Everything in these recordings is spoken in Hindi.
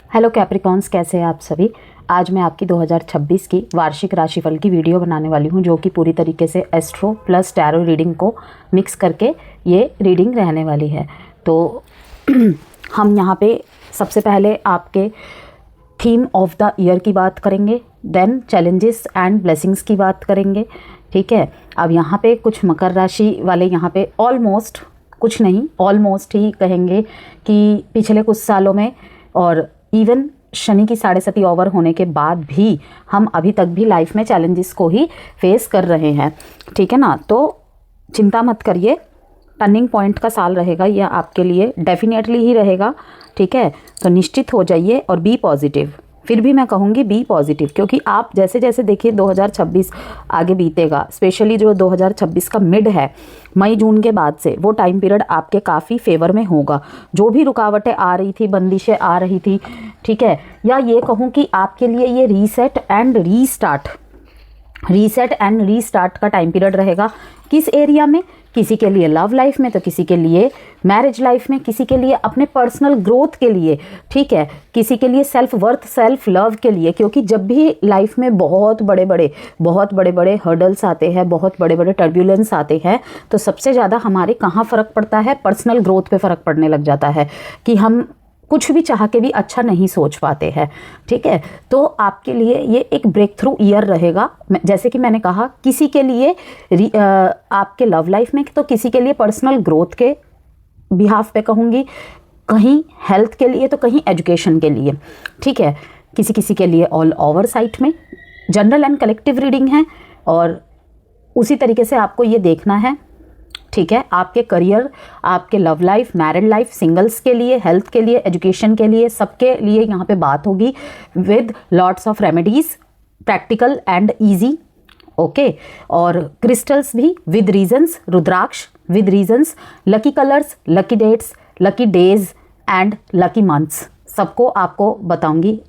हेलो कैप्रिकॉन्स, कैसे हैं आप सभी। आज मैं आपकी 2026 की वार्षिक राशिफल की वीडियो बनाने वाली हूं, जो कि पूरी तरीके से एस्ट्रो प्लस टैरो रीडिंग को मिक्स करके ये रीडिंग रहने वाली है। तो हम यहाँ पे सबसे पहले आपके थीम ऑफ द ईयर की बात करेंगे, देन चैलेंजेस एंड ब्लेसिंग्स की बात करेंगे। ठीक है, अब यहाँ पे कुछ मकर राशि वाले यहाँ पे ऑलमोस्ट, कुछ नहीं ऑलमोस्ट ही कहेंगे कि पिछले कुछ सालों में और इवन शनि की 7.5 ओवर होने के बाद भी हम अभी तक भी लाइफ में चैलेंजेस को ही फेस कर रहे हैं। ठीक है ना, तो चिंता मत करिए, टर्निंग पॉइंट का साल रहेगा यह आपके लिए, डेफिनेटली ही रहेगा। ठीक है, तो निश्चित हो जाइए और बी पॉजिटिव। फिर भी मैं कहूँगी बी पॉजिटिव, क्योंकि आप जैसे जैसे देखिए 2026 आगे बीतेगा, स्पेशली जो 2026 का मिड है, मई जून के बाद से वो टाइम पीरियड आपके काफ़ी फेवर में होगा। जो भी रुकावटें आ रही थी, बंदिशें आ रही थी, ठीक है, या ये कहूँ कि आपके लिए ये रीसेट एंड रीस्टार्ट का टाइम पीरियड रहेगा। किस एरिया में? किसी के लिए लव लाइफ में, तो किसी के लिए मैरिज लाइफ में, किसी के लिए अपने पर्सनल ग्रोथ के लिए, ठीक है, किसी के लिए सेल्फ वर्थ, सेल्फ लव के लिए। क्योंकि जब भी लाइफ में बहुत बड़े बड़े हर्डल्स आते हैं, बहुत बड़े बड़े टर्ब्यूलेंस आते हैं, तो सबसे ज़्यादा हमारे कहाँ फ़र्क पड़ता है? पर्सनल ग्रोथ पे फ़र्क पड़ने लग जाता है कि हम कुछ भी चाह के भी अच्छा नहीं सोच पाते हैं। ठीक है, तो आपके लिए ये एक ब्रेक थ्रू ईयर रहेगा। जैसे कि मैंने कहा, किसी के लिए आपके लव लाइफ में, तो किसी के लिए पर्सनल ग्रोथ के बिहाफ पे कहूँगी, कहीं हेल्थ के लिए, तो कहीं एजुकेशन के लिए। ठीक है, किसी के लिए ऑल ओवर साइट में जनरल एंड कलेक्टिव रीडिंग है, और उसी तरीके से आपको ये देखना है। ठीक है, आपके करियर, आपके love life, married life, singles के लिए, हेल्थ के लिए, एजुकेशन के लिए, सबके लिए यहाँ पे बात होगी with lots of remedies, practical and easy. Okay, और क्रिस्टल्स भी with reasons, rudraksha with reasons, lucky colours, lucky dates, lucky days and lucky months, सबको आपको बताऊंगी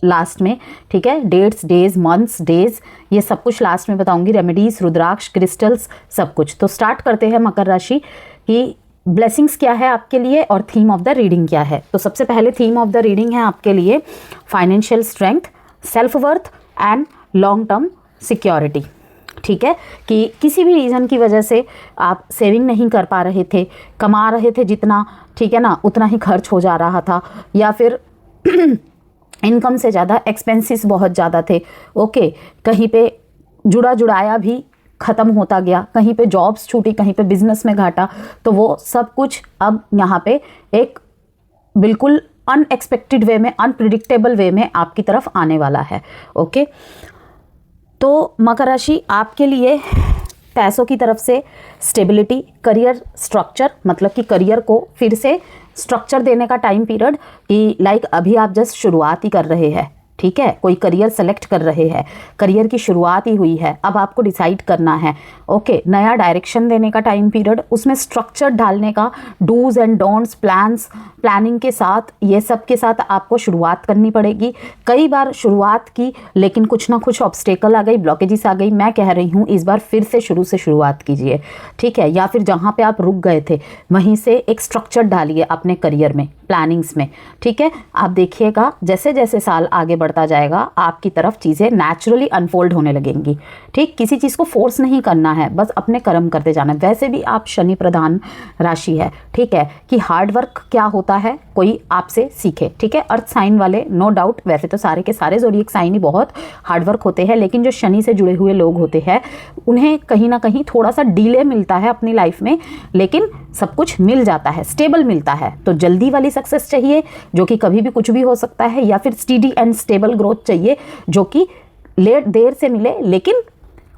लास्ट में। ठीक है, डेट्स, डेज, मंथ्स, डेज, ये सब कुछ लास्ट में बताऊंगी। रेमेडीज, रुद्राक्ष, क्रिस्टल्स, सब कुछ। तो स्टार्ट करते हैं मकर राशि की ब्लेसिंग्स क्या है आपके लिए और थीम ऑफ द रीडिंग क्या है। तो सबसे पहले थीम ऑफ द रीडिंग है आपके लिए financial strength, self worth and long term security. ठीक है, कि किसी भी रीज़न की वजह से आप सेविंग नहीं कर पा रहे थे, कमा रहे थे जितना, ठीक है ना, उतना ही खर्च हो जा रहा था, या फिर इनकम से ज़्यादा एक्सपेंसेस बहुत ज़्यादा थे। ओके, कहीं पे जुड़ाया भी ख़त्म होता गया, कहीं पे जॉब्स छूटी, कहीं पे बिजनेस में घाटा, तो वो सब कुछ अब यहाँ पे एक बिल्कुल अनएक्सपेक्टेड वे में, अनप्रिडिक्टेबल वे में आपकी तरफ आने वाला है। ओके, तो मकर राशि आपके लिए पैसों की तरफ से स्टेबिलिटी, करियर स्ट्रक्चर, मतलब कि करियर को फिर से स्ट्रक्चर देने का टाइम पीरियड, कि लाइक अभी आप जस्ट शुरुआत ही कर रहे हैं। ठीक है, कोई करियर सेलेक्ट कर रहे हैं, करियर की शुरुआत ही हुई है, अब आपको डिसाइड करना है। ओके, नया डायरेक्शन देने का टाइम पीरियड, उसमें स्ट्रक्चर डालने का, डूज एंड डोंट्स, प्लानिंग के साथ, ये सब के साथ आपको शुरुआत करनी पड़ेगी। कई बार शुरुआत की, लेकिन कुछ ना कुछ ऑब्स्टेकल आ गई, ब्लॉकेजेस आ गई। मैं कह रही हूँ इस बार फिर से शुरू से शुरुआत कीजिए। ठीक है, या फिर जहाँ पे आप रुक गए थे वहीं से एक स्ट्रक्चर डालिए अपने करियर में, प्लानिंग्स में। ठीक है, आप देखिएगा जैसे जैसे साल आगे बढ़ता जाएगा आपकी तरफ चीज़ें नेचुरली अनफोल्ड होने लगेंगी। ठीक, किसी चीज़ को फोर्स नहीं करना है, बस अपने कर्म करते जाना है। वैसे भी आप शनि प्रधान राशि है, ठीक है, कि हार्ड वर्क क्या होता है कोई आपसे सीखे। ठीक है, अर्थ साइन वाले नो डाउट, वैसे तो सारे के सारे ज़ोडिएक साइन ही बहुत हार्ड वर्क होते हैं, लेकिन जो शनि से जुड़े हुए लोग होते हैं उन्हें कहीं ना कहीं थोड़ा सा डिले मिलता है अपनी लाइफ में, लेकिन सब कुछ मिल जाता है, स्टेबल मिलता है। तो जल्दी वाली सक्सेस चाहिए, जो कि कभी भी कुछ भी हो सकता है, या फिर स्टीडी एंड स्टेबल ग्रोथ चाहिए, जो कि देर से मिले लेकिन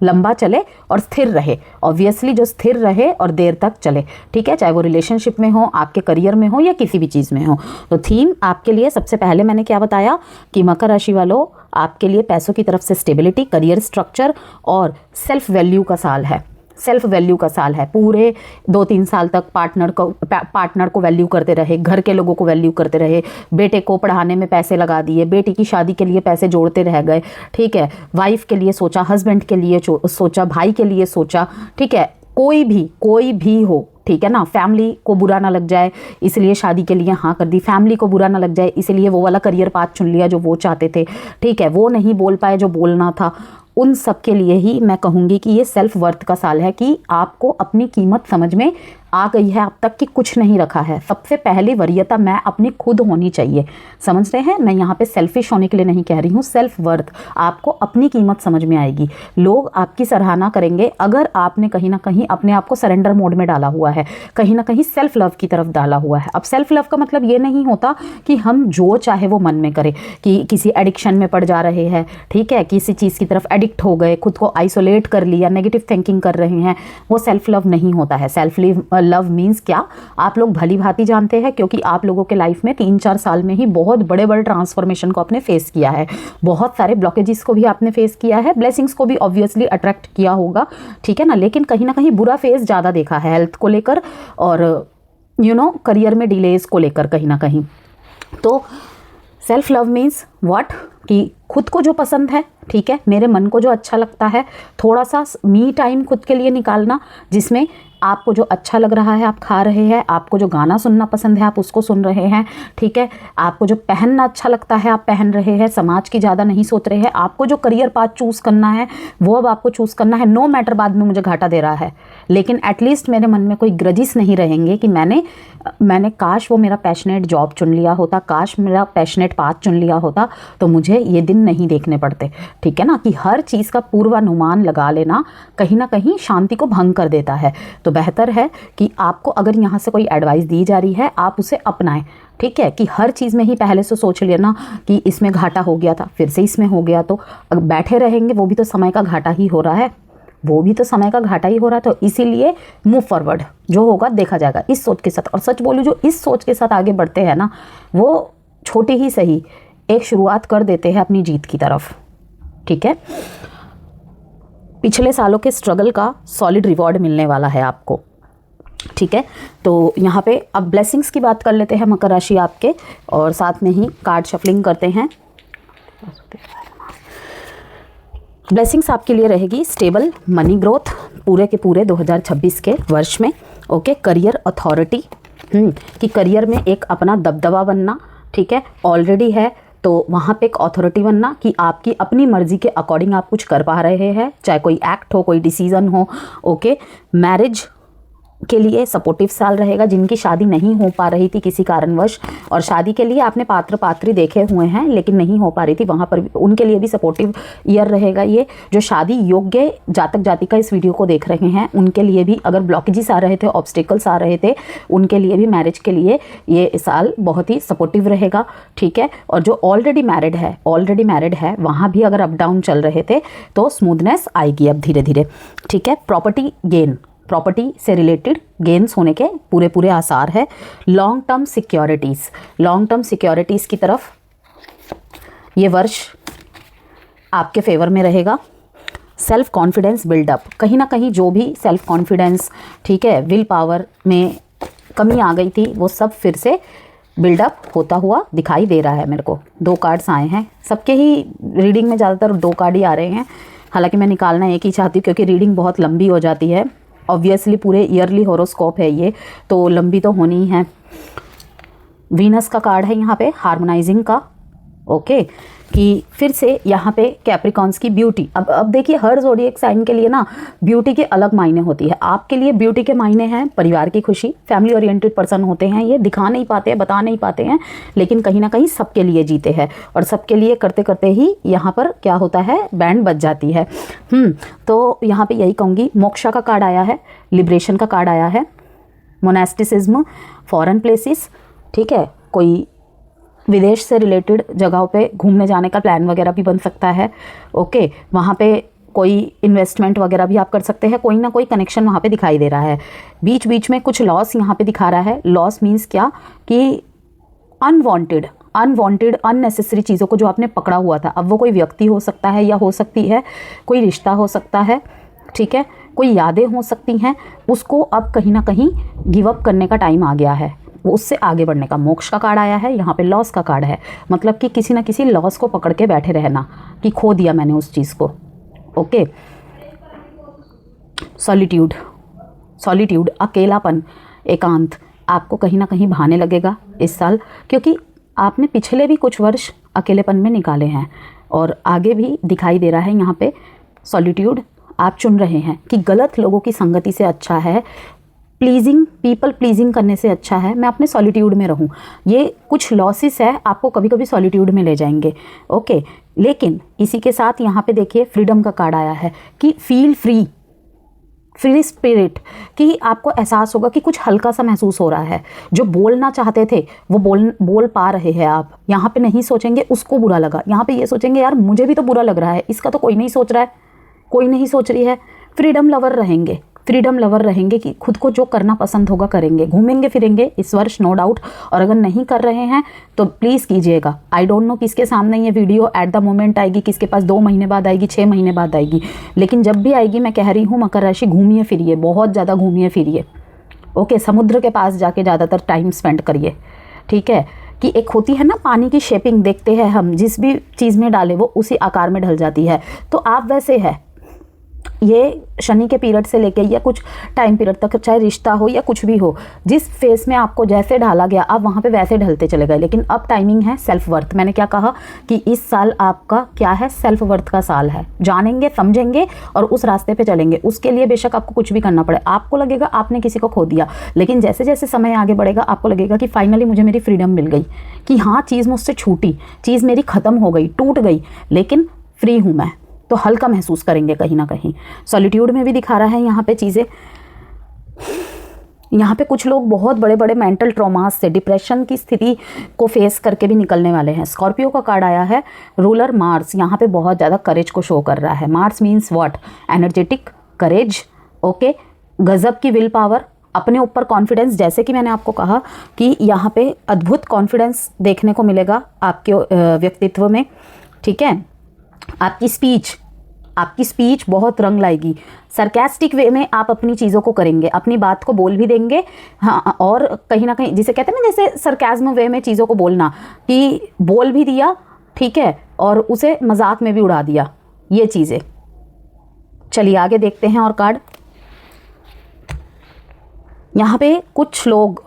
लंबा चले और स्थिर रहे। ऑब्वियसली जो स्थिर रहे और देर तक चले। ठीक है, चाहे वो रिलेशनशिप में हो, आपके करियर में हो, या किसी भी चीज़ में हो। तो थीम आपके लिए सबसे पहले मैंने क्या बताया कि मकर राशि वालों, आपके लिए पैसों की तरफ से स्टेबिलिटी, करियर स्ट्रक्चर और सेल्फ वैल्यू का साल है। सेल्फ वैल्यू का साल है। पूरे 2-3 साल तक पार्टनर को वैल्यू करते रहे, घर के लोगों को वैल्यू करते रहे, बेटे को पढ़ाने में पैसे लगा दिए, बेटी की शादी के लिए पैसे जोड़ते रह गए। ठीक है, वाइफ के लिए सोचा, हस्बैंड के लिए सोचा, भाई के लिए सोचा। ठीक है, कोई भी हो, ठीक है ना। फैमिली को बुरा ना लग जाए इसलिए शादी के लिए हाँ कर दी, फैमिली को बुरा ना लग जाए इसलिए वो वाला करियर पाथ चुन लिया जो वो चाहते थे, ठीक है, वो नहीं बोल पाए जो बोलना था। उन सब के लिए ही मैं कहूँगी कि ये सेल्फ वर्थ का साल है, कि आपको अपनी कीमत समझ में आ गई है, अब तक कि कुछ नहीं रखा है। सबसे पहली वरीयता मैं अपनी खुद होनी चाहिए, समझ रहे हैं। मैं यहाँ पे सेल्फिश होने के लिए नहीं कह रही हूँ, सेल्फ वर्थ। आपको अपनी कीमत समझ में आएगी, लोग आपकी सराहना करेंगे अगर आपने कहीं ना कहीं अपने आप को सरेंडर मोड में डाला हुआ है, कहीं ना कहीं सेल्फ लव की तरफ डाला हुआ है। अब सेल्फ लव का मतलब ये नहीं होता कि हम जो चाहे वो मन में करें, कि किसी एडिक्शन में पड़ जा रहे हैं, ठीक है, किसी चीज़ की तरफ एडिक्ट हो गए, खुद को आइसोलेट कर लिया, नेगेटिव थिंकिंग कर रहे हैं, वो सेल्फ लव नहीं होता है। सेल्फ लव मीन्स क्या, आप लोग भली भांति जानते हैं, क्योंकि आप लोगों के लाइफ में 3-4 साल में ही बहुत बड़े बड़े ट्रांसफॉर्मेशन को आपने फेस किया है, बहुत सारे ब्लॉकेजेस को भी आपने फेस किया है, ब्लेसिंग्स को भी ऑब्वियसली अट्रैक्ट किया होगा, ठीक है ना। लेकिन कहीं ना कहीं बुरा फेज ज़्यादा देखा है हेल्थ को लेकर और करियर में डिलेज को लेकर कहीं ना कहीं। तो सेल्फ लव मीन्स व्हाट, कि खुद को जो पसंद है, ठीक है, मेरे मन को जो अच्छा लगता है, थोड़ा सा मी टाइम खुद के लिए निकालना, जिसमें आपको जो अच्छा लग रहा है आप खा रहे हैं, आपको जो गाना सुनना पसंद है आप उसको सुन रहे हैं, ठीक है, आपको जो पहनना अच्छा लगता है आप पहन रहे हैं, समाज की ज़्यादा नहीं सोच रहे हैं, आपको जो करियर पाथ चूज़ करना है वो अब आपको चूज़ करना है। नो मैटर बाद में मुझे घाटा दे रहा है, लेकिन एटलीस्ट मेरे मन में कोई ग्रजिस नहीं रहेंगे कि मैंने काश वो मेरा पैशनेट जॉब चुन लिया होता, काश मेरा पैशनेट पाथ चुन लिया होता तो मुझे ये दिन नहीं देखने पड़ते, ठीक है ना। कि हर चीज़ का पूर्वानुमान लगा लेना कहीं ना कहीं शांति को भंग कर देता है। तो बेहतर है कि आपको अगर यहाँ से कोई एडवाइस दी जा रही है आप उसे अपनाएं, ठीक है, कि हर चीज़ में ही पहले से सोच लेना कि इसमें घाटा हो गया था फिर से इसमें हो गया, तो बैठे रहेंगे वो भी तो समय का घाटा ही हो रहा है, वो भी तो समय का घाटा ही हो रहा है। तो इसीलिए मूव फॉरवर्ड, जो होगा देखा जाएगा, इस सोच के साथ। और सच बोलूँ, जो इस सोच के साथ आगे बढ़ते हैं ना, वो छोटी ही सही एक शुरुआत कर देते हैं अपनी जीत की तरफ, ठीक है। पिछले सालों के स्ट्रगल का सॉलिड रिवॉर्ड मिलने वाला है आपको, ठीक है। तो यहाँ पे अब ब्लेसिंग्स की बात कर लेते हैं मकर राशि आपके, और साथ में ही कार्ड शफलिंग करते हैं। ब्लेसिंग्स आपके लिए रहेगी स्टेबल मनी ग्रोथ पूरे के पूरे 2026 के वर्ष में, ओके। करियर अथॉरिटी, कि करियर में एक अपना दबदबा बनना, ठीक है, ऑलरेडी है तो वहाँ पे एक अथॉरिटी बनना कि आपकी अपनी मर्जी के अकॉर्डिंग आप कुछ कर पा रहे हैं, चाहे कोई एक्ट हो, कोई डिसीज़न हो, ओके। मैरिज के लिए सपोर्टिव साल रहेगा, जिनकी शादी नहीं हो पा रही थी किसी कारणवश, और शादी के लिए आपने पात्र पात्री देखे हुए हैं लेकिन नहीं हो पा रही थी, वहाँ पर उनके लिए भी सपोर्टिव ईयर रहेगा ये। जो शादी योग्य जातक जातिका इस वीडियो को देख रहे हैं उनके लिए भी अगर ब्लॉकेजेस आ रहे थे, ऑब्स्टिकल्स आ रहे थे, उनके लिए भी मैरिज के लिए ये साल बहुत ही सपोर्टिव रहेगा, ठीक है। और जो ऑलरेडी मैरिड है वहाँ भी अगर अप डाउन चल रहे थे तो स्मूथनेस आएगी अब धीरे धीरे, ठीक है। प्रॉपर्टी से रिलेटेड गेन्स होने के पूरे आसार है। लॉन्ग टर्म सिक्योरिटीज़ की तरफ ये वर्ष आपके फेवर में रहेगा। सेल्फ कॉन्फिडेंस बिल्डअप, कहीं ना कहीं जो भी सेल्फ कॉन्फिडेंस, ठीक है, विल पावर में कमी आ गई थी वो सब फिर से बिल्डअप होता हुआ दिखाई दे रहा है मेरे को। 2 कार्ड्स आए हैं, सबके ही रीडिंग में ज़्यादातर 2 कार्ड ही आ रहे हैं, हालांकि मैं निकालना एक ही चाहती हूँ क्योंकि रीडिंग बहुत लंबी हो जाती है। ऑब्वियसली पूरे ईयरली हॉरोस्कोप है ये, तो लंबी तो होनी ही है। वीनस का कार्ड है यहाँ पे, हार्मोनाइजिंग का, ओके, कि फिर से यहाँ पे कैप्रिकॉन्स की ब्यूटी। अब देखिए हर ज़ोडिएक साइन के लिए ना ब्यूटी के अलग मायने होती है। आपके लिए ब्यूटी के मायने हैं परिवार की खुशी, फैमिली ओरिएंटेड पर्सन होते हैं, ये दिखा नहीं पाते हैं, बता नहीं पाते हैं, लेकिन कहीं ना कहीं सबके लिए जीते हैं और सबके लिए करते करते ही यहाँ पर क्या होता है, बैंड बज जाती है। तो यहाँ पर यही कहूँगी, मोक्षा का कार्ड आया है, लिबरेशन का कार्ड आया है, मोनास्टिसिज्म, फॉरेन प्लेसेस, ठीक है, कोई विदेश से रिलेटेड जगहों पे घूमने जाने का प्लान वगैरह भी बन सकता है, ओके। वहाँ पे कोई इन्वेस्टमेंट वगैरह भी आप कर सकते हैं, कोई ना कोई कनेक्शन वहाँ पे दिखाई दे रहा है। बीच बीच में कुछ लॉस यहाँ पे दिखा रहा है। लॉस मीन्स क्या, कि अनवांटेड अननेसेसरी चीज़ों को जो आपने पकड़ा हुआ था, अब वो कोई व्यक्ति हो सकता है या हो सकती है कोई रिश्ता हो सकता है, ठीक है, कोई यादें हो सकती हैं, उसको अब कहीं ना कहीं गिव अप करने का टाइम आ गया है, वो उससे आगे बढ़ने का। मोक्ष का कार्ड आया है, यहाँ पे लॉस का कार्ड है, मतलब कि किसी ना किसी लॉस को पकड़ के बैठे रहना कि खो दिया मैंने उस चीज़ को, ओके। सॉलिट्यूड, अकेलापन, एकांत आपको कहीं ना कहीं भाने लगेगा इस साल, क्योंकि आपने पिछले भी कुछ वर्ष अकेलेपन में निकाले हैं और आगे भी दिखाई दे रहा है यहाँ पे सॉलिट्यूड आप चुन रहे हैं कि गलत लोगों की संगति से अच्छा है, प्लीजिंग पीपल प्लीजिंग करने से अच्छा है मैं अपने सॉलिट्यूड में रहूं। ये कुछ लॉसेस है, आपको कभी कभी सॉलिट्यूड में ले जाएंगे, ओके। लेकिन इसी के साथ यहाँ पे देखिए फ्रीडम का कार्ड आया है कि फील फ्री, फ्री स्पिरिट, कि आपको एहसास होगा कि कुछ हल्का सा महसूस हो रहा है। जो बोलना चाहते थे वो बोल पा रहे हैं आप। यहाँ पे नहीं सोचेंगे उसको बुरा लगा, यहाँ पे ये सोचेंगे यार मुझे भी तो बुरा लग रहा है, इसका तो कोई नहीं सोच रहा है, कोई नहीं सोच रही है। फ्रीडम लवर रहेंगे, फ्रीडम लवर रहेंगे कि खुद को जो करना पसंद होगा करेंगे, घूमेंगे फिरेंगे इस वर्ष नो डाउट। और अगर नहीं कर रहे हैं तो प्लीज़ कीजिएगा। आई डोंट नो किसके सामने ये वीडियो एट द मोमेंट आएगी, किसके पास 2 महीने बाद आएगी, 6 महीने बाद आएगी, लेकिन जब भी आएगी मैं कह रही हूँ मकर राशि घूमिए फिरिए, बहुत ज़्यादा घूमिए फिरिए, ओके। समुद्र के पास जाके ज़्यादातर टाइम स्पेंड करिए, ठीक है। कि एक होती है ना पानी की शेपिंग, देखते हैं हम जिस भी चीज़ में डाले वो उसी आकार में ढल जाती है, तो आप वैसे है। ये शनि के पीरियड से लेके या कुछ टाइम पीरियड तक, चाहे रिश्ता हो या कुछ भी हो, जिस फेस में आपको जैसे ढाला गया आप वहाँ पे वैसे ढलते चले गए। लेकिन अब टाइमिंग है सेल्फ वर्थ। मैंने क्या कहा कि इस साल आपका क्या है, सेल्फ वर्थ का साल है। जानेंगे समझेंगे और उस रास्ते पे चलेंगे। उसके लिए बेशक आपको कुछ भी करना पड़े, आपको लगेगा आपने किसी को खो दिया, लेकिन जैसे जैसे समय आगे बढ़ेगा आपको लगेगा कि फाइनली मुझे मेरी फ्रीडम मिल गई, कि हाँ चीज़ मुझसे छूटी, चीज़ मेरी ख़त्म हो गई, टूट गई, लेकिन फ्री हूँ मैं। तो हल्का महसूस करेंगे कहीं ना कहीं। सॉलिट्यूड में भी दिखा रहा है यहाँ पे चीज़ें। यहाँ पे कुछ लोग बहुत बड़े बड़े मेंटल ट्रॉमास से, डिप्रेशन की स्थिति को फेस करके भी निकलने वाले हैं। स्कॉर्पियो का कार्ड आया है, रूलर मार्स, यहाँ पे बहुत ज़्यादा करेज को शो कर रहा है। Mars means what, energetic, courage, okay, गजब की विल पावर, अपने ऊपर कॉन्फिडेंस। जैसे कि मैंने आपको कहा कि यहाँ पे अद्भुत कॉन्फिडेंस देखने को मिलेगा आपके व्यक्तित्व में, ठीक है। आपकी स्पीच बहुत रंग लाएगी। सरकास्टिक वे में आप अपनी चीज़ों को करेंगे, अपनी बात को बोल भी देंगे, हाँ। और कहीं ना कहीं जिसे कहते हैं ना, जैसे सरकास्म वे में चीज़ों को बोलना, कि बोल भी दिया, ठीक है, और उसे मजाक में भी उड़ा दिया, ये चीज़ें। चलिए आगे देखते हैं और कार्ड। यहाँ पे कुछ लोग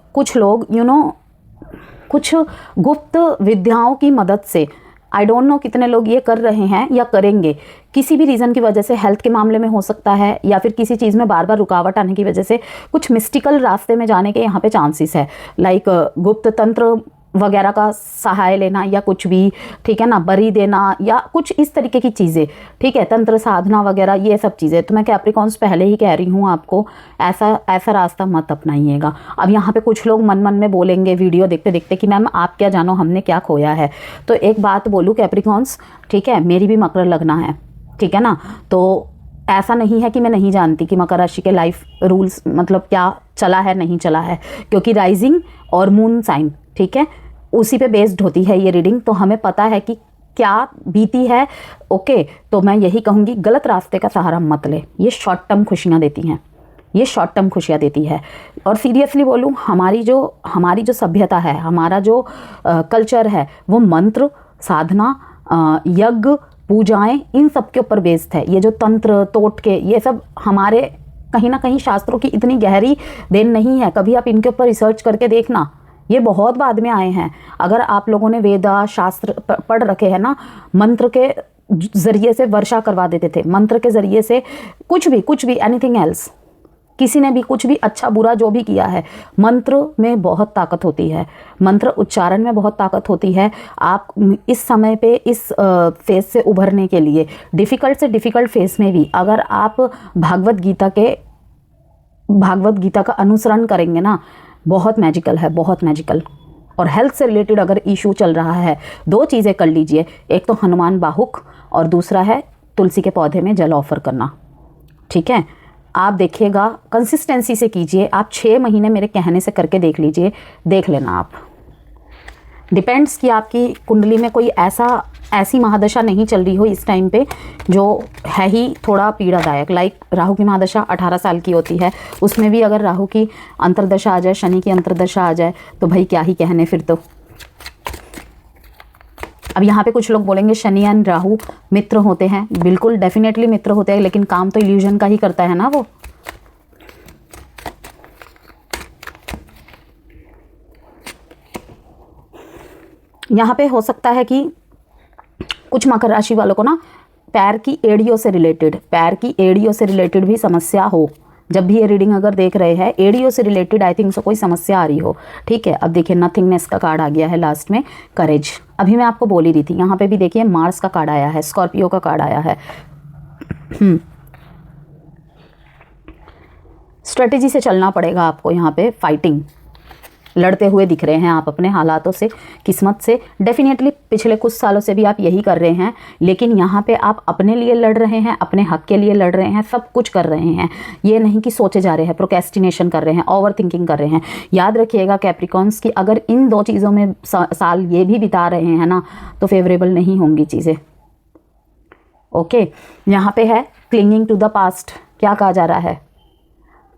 कुछ गुप्त विद्याओं की मदद से, आई डोंट नो कितने लोग ये कर रहे हैं या करेंगे, किसी भी रीज़न की वजह से, हेल्थ के मामले में हो सकता है या फिर किसी चीज़ में बार बार रुकावट आने की वजह से कुछ मिस्टिकल रास्ते में जाने के यहाँ पे चांसेस है। लाइक गुप्त तंत्र वगैरह का सहाय लेना या कुछ भी, ठीक है ना, बरी देना या कुछ इस तरीके की चीज़ें, ठीक है, तंत्र साधना वगैरह, ये सब चीज़ें। तो मैं कैप्रिकॉन्स पहले ही कह रही हूँ आपको, ऐसा रास्ता मत अपनाइएगा। अब यहाँ पे कुछ लोग मन मन में बोलेंगे वीडियो देखते देखते कि मैम आप क्या जानो हमने क्या खोया है। तो एक बात बोलूँ कैप्रिकॉन्स, ठीक है, मेरी भी मकर लगना है, ठीक है ना। तो ऐसा नहीं है कि मैं नहीं जानती कि मकर राशि के लाइफ रूल्स मतलब क्या चला है नहीं चला है, क्योंकि राइजिंग और मून साइन, ठीक है, उसी पे बेस्ड होती है ये रीडिंग, तो हमें पता है कि क्या बीती है, ओके। तो मैं यही कहूँगी गलत रास्ते का सहारा मत ले, ये शॉर्ट टर्म खुशियाँ देती हैं, ये शॉर्ट टर्म खुशियाँ देती है। और सीरियसली बोलूँ, हमारी जो सभ्यता है, हमारा जो कल्चर है, वो मंत्र साधना, यज्ञ, पूजाएं, इन सब के ऊपर बेस्ड है। ये जो तंत्र टोटके, ये सब हमारे कहीं ना कहीं शास्त्रों की इतनी गहरी देन नहीं है। कभी आप इनके ऊपर रिसर्च करके देखना, ये बहुत बाद में आए हैं। अगर आप लोगों ने वेदा शास्त्र पढ़ रखे हैं ना, मंत्र के ज़रिए से वर्षा करवा देते थे, मंत्र के ज़रिए से कुछ भी एनीथिंग एल्स, किसी ने भी कुछ भी अच्छा बुरा जो भी किया है, मंत्र में बहुत ताकत होती है, मंत्र उच्चारण में बहुत ताकत होती है। आप इस समय पे इस फेज से उभरने के लिए, डिफ़िकल्ट से डिफ़िकल्ट फेज में भी अगर आप भागवत गीता का अनुसरण करेंगे ना, बहुत मैजिकल है, बहुत मैजिकल। और हेल्थ से रिलेटेड अगर इशू चल रहा है, 2 चीज़ें कर लीजिए, एक तो हनुमान बाहुक और दूसरा है तुलसी के पौधे में जल ऑफर करना, ठीक है। आप देखिएगा, कंसिस्टेंसी से कीजिए। आप 6 महीने मेरे कहने से करके देख लीजिए, देख लेना आप। डिपेंड्स कि आपकी कुंडली में कोई ऐसी महादशा नहीं चल रही हो इस टाइम पे जो है ही थोड़ा पीड़ादायक। लाइक राहु की महादशा 18 साल की होती है, उसमें भी अगर राहु की अंतर्दशा आ जाए, शनि की अंतर्दशा आ जाए, तो भाई क्या ही कहने फिर तो। अब यहाँ पे कुछ लोग बोलेंगे शनि एंड राहु मित्र होते हैं, बिल्कुल डेफिनेटली मित्र होते हैं, लेकिन काम तो इल्यूजन का ही करता है ना वो। यहाँ पे हो सकता है कि कुछ मकर राशि वालों को ना पैर की एड़ियों से रिलेटेड भी समस्या हो। जब भी ये रीडिंग अगर देख रहे हैं, एड़ियों से रिलेटेड आई थिंक सो कोई समस्या आ रही हो। ठीक है, अब देखिए नथिंगनेस का कार्ड आ गया है लास्ट में, करेज। अभी मैं आपको बोल ही रही थी, यहाँ पे भी देखिए मार्स का कार्ड आया है, स्कॉर्पियो का कार्ड आया है। स्ट्रेटेजी से चलना पड़ेगा आपको, यहाँ पे फाइटिंग लड़ते हुए दिख रहे हैं आप अपने हालातों से, किस्मत से। डेफिनेटली पिछले कुछ सालों से भी आप यही कर रहे हैं, लेकिन यहाँ पे आप अपने लिए लड़ रहे हैं, अपने हक के लिए लड़ रहे हैं, सब कुछ कर रहे हैं। ये नहीं कि सोचे जा रहे हैं, प्रोक्रेस्टिनेशन कर रहे हैं, ओवर थिंकिंग कर रहे हैं। याद रखिएगा कैप्रिकॉन्स की, अगर इन दो चीज़ों में साल ये भी बिता रहे हैं ना, तो फेवरेबल नहीं होंगी चीज़ें। ओके, यहाँ पे है क्लिंगिंग टू द पास्ट। क्या कहा जा रहा है?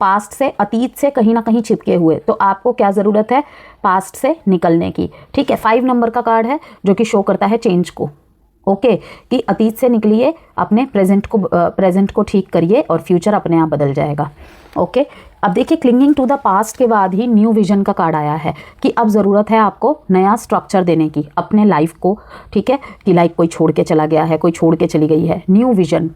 पास्ट से, अतीत से कहीं ना कहीं चिपके हुए। तो आपको क्या ज़रूरत है? पास्ट से निकलने की। ठीक है, 5 नंबर का कार्ड है जो कि शो करता है चेंज को। ओके, कि अतीत से निकलिए, अपने प्रेजेंट को ठीक करिए और फ्यूचर अपने आप बदल जाएगा। ओके, अब देखिए क्लिंगिंग टू द पास्ट के बाद ही न्यू विजन का कार्ड आया है कि अब ज़रूरत है आपको नया स्ट्रक्चर देने की अपने लाइफ को। ठीक है, कि लाइक कोई छोड़ के चला गया है, कोई छोड़ के चली गई है। न्यू विजन,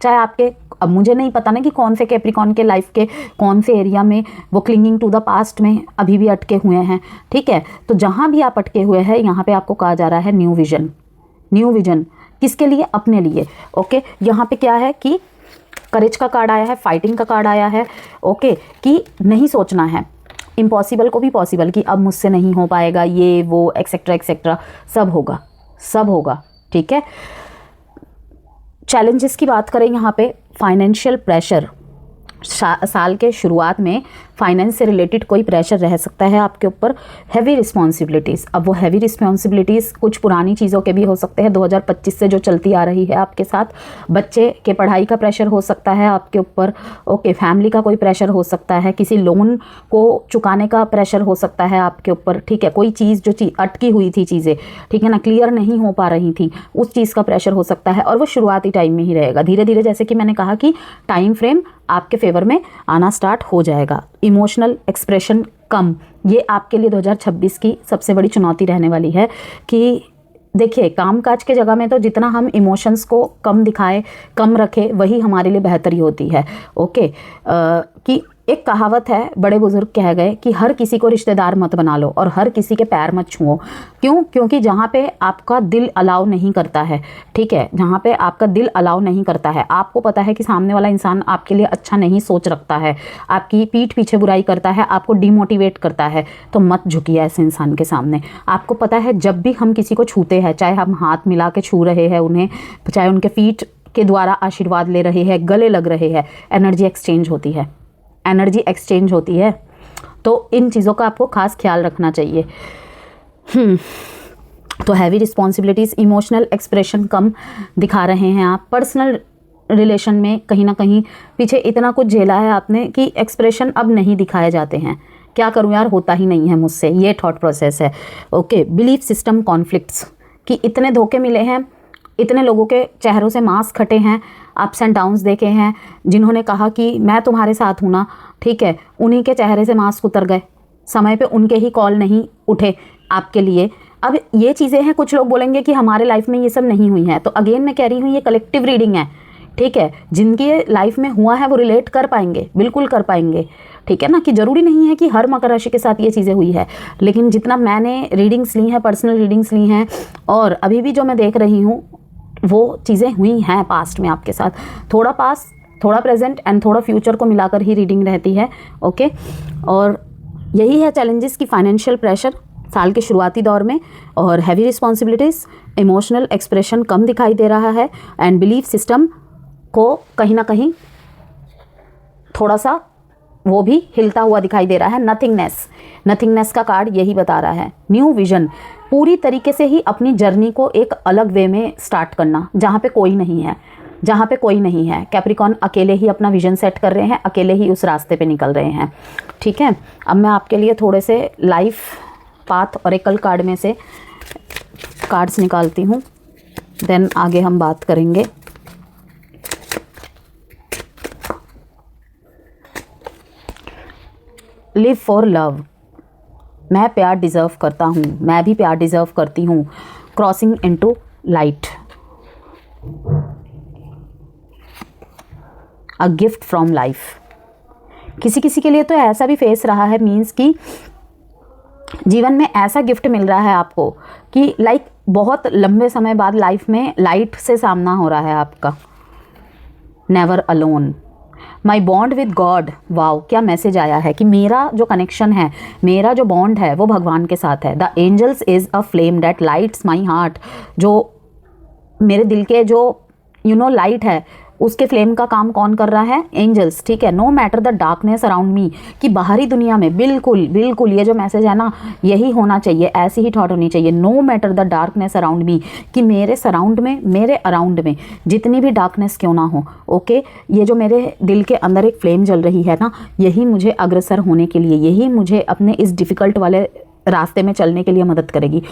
चाहे आपके, अब मुझे नहीं पता ना कि कौन से कैप्रिकॉन के लाइफ के कौन से एरिया में वो क्लिंगिंग टू द पास्ट में अभी भी अटके हुए हैं। ठीक है, तो जहाँ भी आप अटके हुए हैं, यहाँ पे आपको कहा जा रहा है न्यू विजन। न्यू विजन किसके लिए? अपने लिए। ओके, यहाँ पे क्या है कि करेज का कार्ड आया है, फाइटिंग का कार्ड आया है। ओके, कि नहीं सोचना है इम्पॉसिबल को भी पॉसिबल, कि अब मुझसे नहीं हो पाएगा, ये वो एक्सेट्रा एक्सेट्रा, सब होगा, सब होगा। ठीक है, चैलेंजेस की बात करें यहाँ पे, फाइनेंशियल प्रेशर। साल के शुरुआत में फाइनेंस से रिलेटेड कोई प्रेशर रह सकता है आपके ऊपर। हैवी रिस्पॉन्सिबिलिटीज़, अब वो हैवी रिस्पॉन्सिबिलिटीज़ कुछ पुरानी चीज़ों के भी हो सकते हैं, 2025 से जो चलती आ रही है आपके साथ। बच्चे के पढ़ाई का प्रेशर हो सकता है आपके ऊपर। ओके, फैमिली का कोई प्रेशर हो सकता है, किसी लोन को चुकाने का प्रेशर हो सकता है आपके ऊपर। ठीक है, कोई चीज़ जो अटकी हुई थी चीज़ें, ठीक है ना, क्लियर नहीं हो पा रही थी, उस चीज़ का प्रेशर हो सकता है। और वो शुरुआती टाइम में ही रहेगा। धीरे धीरे, जैसे कि मैंने कहा कि टाइम फ्रेम आपके फेवर में आना स्टार्ट हो जाएगा। इमोशनल एक्सप्रेशन कम, ये आपके लिए 2026 की सबसे बड़ी चुनौती रहने वाली है। कि देखिए, कामकाज के जगह में तो जितना हम इमोशंस को कम दिखाएं, कम रखें, वही हमारे लिए बेहतरी होती है। ओके, कि एक कहावत है, बड़े बुजुर्ग कह गए कि हर किसी को रिश्तेदार मत बना लो और हर किसी के पैर मत छुओ। क्यों? क्योंकि जहाँ पे आपका दिल अलाउ नहीं करता है, ठीक है, जहाँ पे आपका दिल अलाउ नहीं करता है, आपको पता है कि सामने वाला इंसान आपके लिए अच्छा नहीं सोच रखता है, आपकी पीठ पीछे बुराई करता है, आपको डिमोटिवेट करता है, तो मत झुकिए ऐसे इंसान के सामने। आपको पता है जब भी हम किसी को छूते हैं, चाहे हम हाथ मिला के छू रहे हैं उन्हें, चाहे उनके फीट के द्वारा आशीर्वाद ले रहे हैं, गले लग रहे हैं, एनर्जी एक्सचेंज होती है, एनर्जी एक्सचेंज होती है। तो इन चीज़ों का आपको खास ख्याल रखना चाहिए। तो हैवी रिस्पॉन्सिबिलिटीज़, इमोशनल एक्सप्रेशन कम दिखा रहे हैं आप। पर्सनल रिलेशन में कहीं ना कहीं पीछे इतना कुछ झेला है आपने कि एक्सप्रेशन अब नहीं दिखाए जाते हैं। क्या करूं यार, होता ही नहीं है मुझसे, ये थॉट प्रोसेस है। ओके, बिलीफ सिस्टम कॉन्फ्लिक्ट्स, कि इतने धोखे मिले हैं, इतने लोगों के चेहरों से मास्क हटे हैं, अप्स एंड डाउन्स देखे हैं, जिन्होंने कहा कि मैं तुम्हारे साथ हूँ ना, ठीक है, उन्हीं के चेहरे से मास्क उतर गए, समय पे उनके ही कॉल नहीं उठे आपके लिए। अब ये चीज़ें हैं, कुछ लोग बोलेंगे कि हमारे लाइफ में ये सब नहीं हुई है, तो अगेन मैं कह रही हूँ ये कलेक्टिव रीडिंग है, ठीक है। जिनकी लाइफ में हुआ है वो रिलेट कर पाएंगे, बिल्कुल कर पाएंगे, ठीक है ना, कि ज़रूरी नहीं है कि हर मकर राशि के साथ ये चीज़ें हुई है, लेकिन जितना मैंने रीडिंग्स ली हैं, पर्सनल रीडिंग्स ली हैं, और अभी भी जो मैं देख रही हूँ वो चीज़ें हुई हैं पास्ट में आपके साथ। थोड़ा पास्ट, थोड़ा प्रेजेंट एंड थोड़ा फ्यूचर को मिलाकर ही रीडिंग रहती है। ओके, और यही है चैलेंजेस की फाइनेंशियल प्रेशर साल के शुरुआती दौर में, और हैवी रिस्पॉन्सिबिलिटीज़, इमोशनल एक्सप्रेशन कम दिखाई दे रहा है, एंड बिलीफ सिस्टम को कहीं ना कहीं थोड़ा सा वो भी हिलता हुआ दिखाई दे रहा है। नथिंगनेस का कार्ड यही बता रहा है। न्यू विजन, पूरी तरीके से ही अपनी जर्नी को एक अलग वे में स्टार्ट करना, जहाँ पे कोई नहीं है, जहाँ पे कोई नहीं है। कैप्रिकॉन अकेले ही अपना विजन सेट कर रहे हैं, अकेले ही उस रास्ते पे निकल रहे हैं, ठीक है। अब मैं आपके लिए थोड़े से लाइफ पाथ ऑरेकल कार्ड में से कार्ड्स निकालती हूँ, देन आगे हम बात करेंगे। लिव फॉर लव, मैं प्यार डिज़र्व करता हूँ, मैं भी प्यार डिज़र्व करती हूँ। Crossing into light, a gift from life. किसी किसी के लिए तो ऐसा भी फेस रहा है, मीन्स कि जीवन में ऐसा गिफ्ट मिल रहा है आपको कि लाइक बहुत लंबे समय बाद लाइफ में लाइट से सामना हो रहा है आपका। Never alone, my bond with God. Wow, क्या मैसेज आया है कि मेरा जो कनेक्शन है, मेरा जो बॉन्ड है वो भगवान के साथ है। The angels is a flame that lights my heart. जो मेरे दिल के जो लाइट है, उसके फ्लेम का काम कौन कर रहा है? एंजल्स, ठीक है। No matter the darkness around me, कि बाहरी दुनिया में बिल्कुल बिल्कुल ये जो मैसेज है ना, यही होना चाहिए, ऐसी ही थॉट होनी चाहिए। No matter the darkness around me, कि मेरे सराउंड में, मेरे अराउंड में जितनी भी डार्कनेस क्यों ना हो, ओके, ये जो मेरे दिल के अंदर एक फ्लेम जल रही है ना, यही मुझे अग्रसर होने के लिए, यही मुझे अपने इस डिफ़िकल्ट वाले रास्ते में चलने के लिए मदद करेगी।